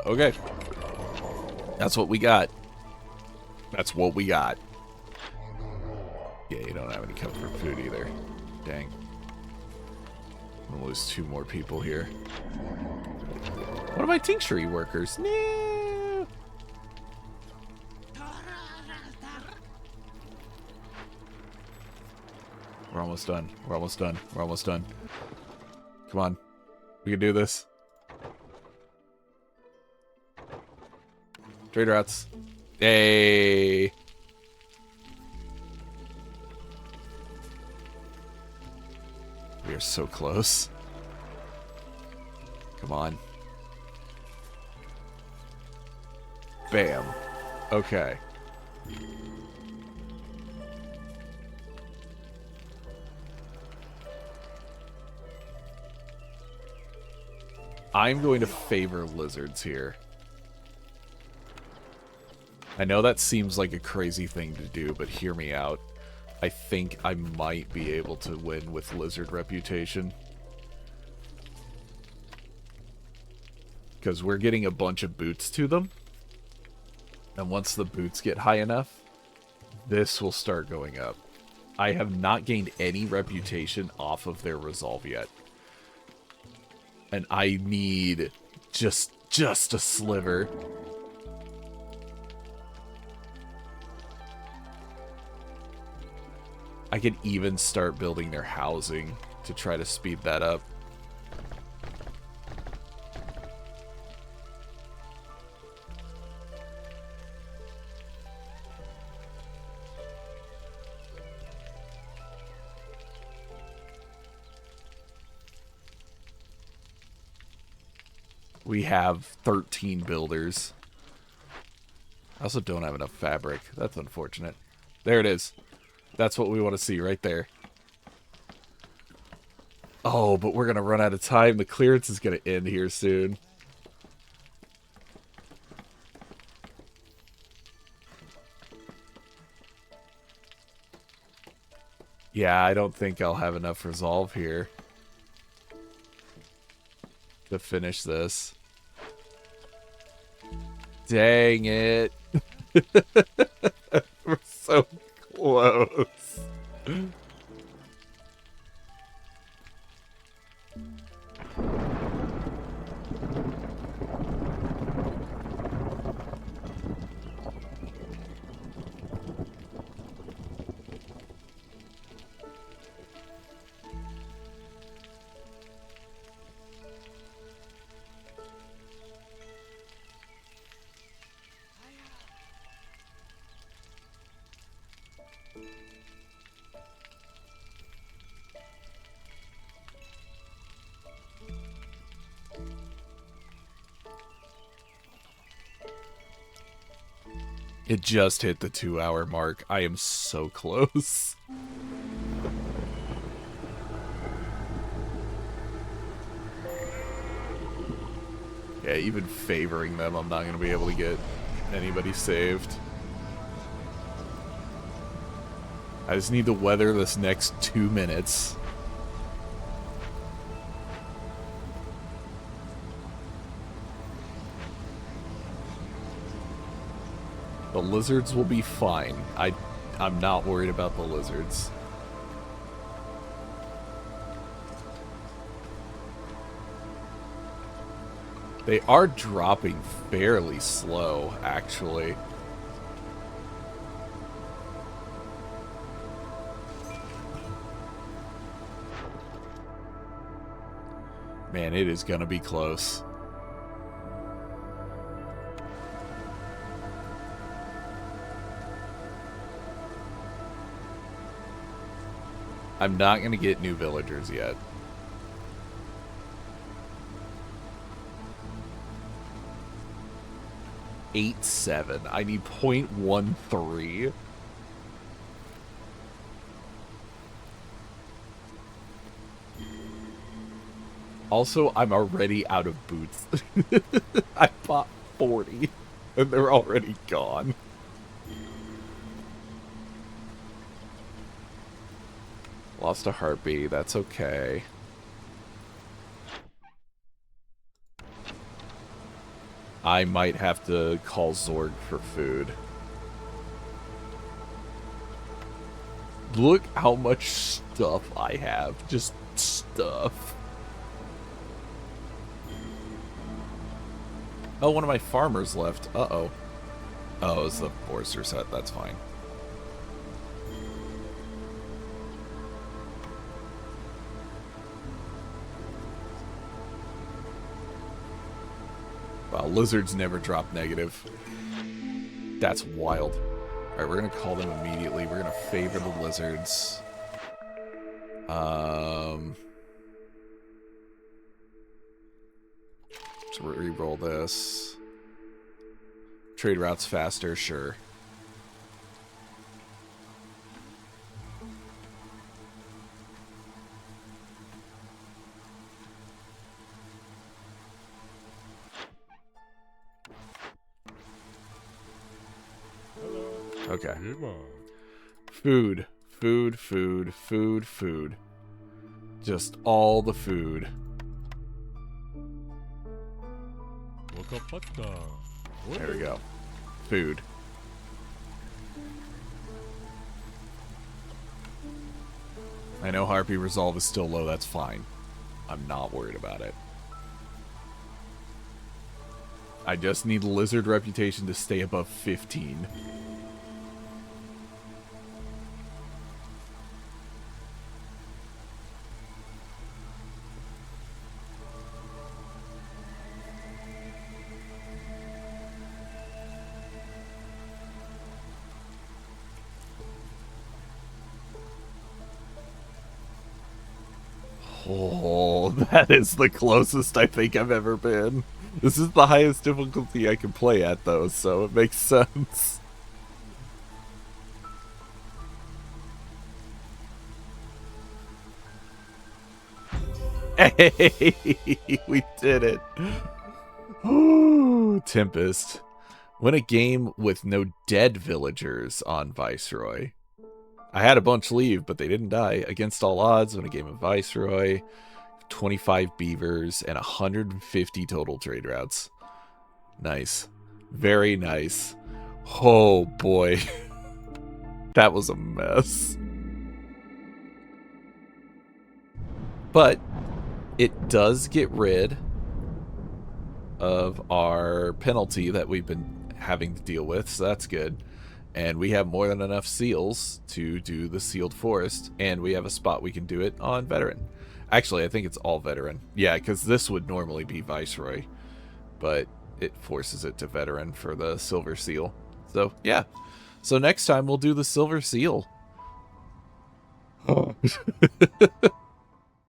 Okay. That's what we got. That's what we got. Yeah, you don't have any comfort food either. Dang. I'm gonna lose 2 more people here. What are my tinctury workers? No! We're almost done. We're almost done. We're almost done. Come on. We can do this. Trade routes. Yay! We are so close. Come on. Bam. Okay. I'm going to favor lizards here. I know that seems like a crazy thing to do, but hear me out. I think I might be able to win with lizard reputation. Because we're getting a bunch of boots to them. And once the boots get high enough, this will start going up. I have not gained any reputation off of their resolve yet. And I need just a sliver. I could even start building their housing to try to speed that up. We have 13 builders. I also don't have enough fabric. That's unfortunate. There it is. That's what we want to see right there. Oh, but we're going to run out of time. The clearance is going to end here soon. Yeah, I don't think I'll have enough resolve here to finish this. Dang it. We're so close. It just hit the 2-hour mark. I am so close. Yeah, even favoring them, I'm not going to be able to get anybody saved. I just need to weather this next 2 minutes. The lizards will be fine. I'm not worried about the lizards. They are dropping fairly slow, actually. Man, it is gonna be close. I'm not gonna get new villagers yet. .87. I need .13. Also, I'm already out of boots. I bought 40, and they're already gone. Lost a heartbeat, that's okay. I might have to call Zorg for food. Look how much stuff I have. Just stuff. Oh, one of my farmers left. Uh-oh. Oh, it's the forester set. That's fine. Wow, lizards never drop negative. That's wild. Alright, we're going to call them immediately. We're going to favor the lizards. Let's re-roll this. Trade routes faster, sure. Okay. Food. Food, food, food, food. Just all the food. There we go. Food. I know Harpy Resolve is still low, that's fine. I'm not worried about it. I just need Lizard Reputation to stay above 15. Oh, that is the closest I think I've ever been. This is the highest difficulty I can play at, though, so it makes sense. Hey, we did it. Ooh, Tempest. Win a game with no dead villagers on Viceroy. I had a bunch leave, but they didn't die. Against all odds, win a game of Viceroy. 25 beavers and 150 total trade routes. Nice. Very nice. Oh, boy. That was a mess. But it does get rid of our penalty that we've been having to deal with, so that's good. And we have more than enough seals to do the sealed forest, and we have a spot we can do it on veteran. Actually, I think it's all veteran. Yeah, because this would normally be Viceroy, but it forces it to veteran for the silver seal. So, yeah. So next time we'll do the silver seal.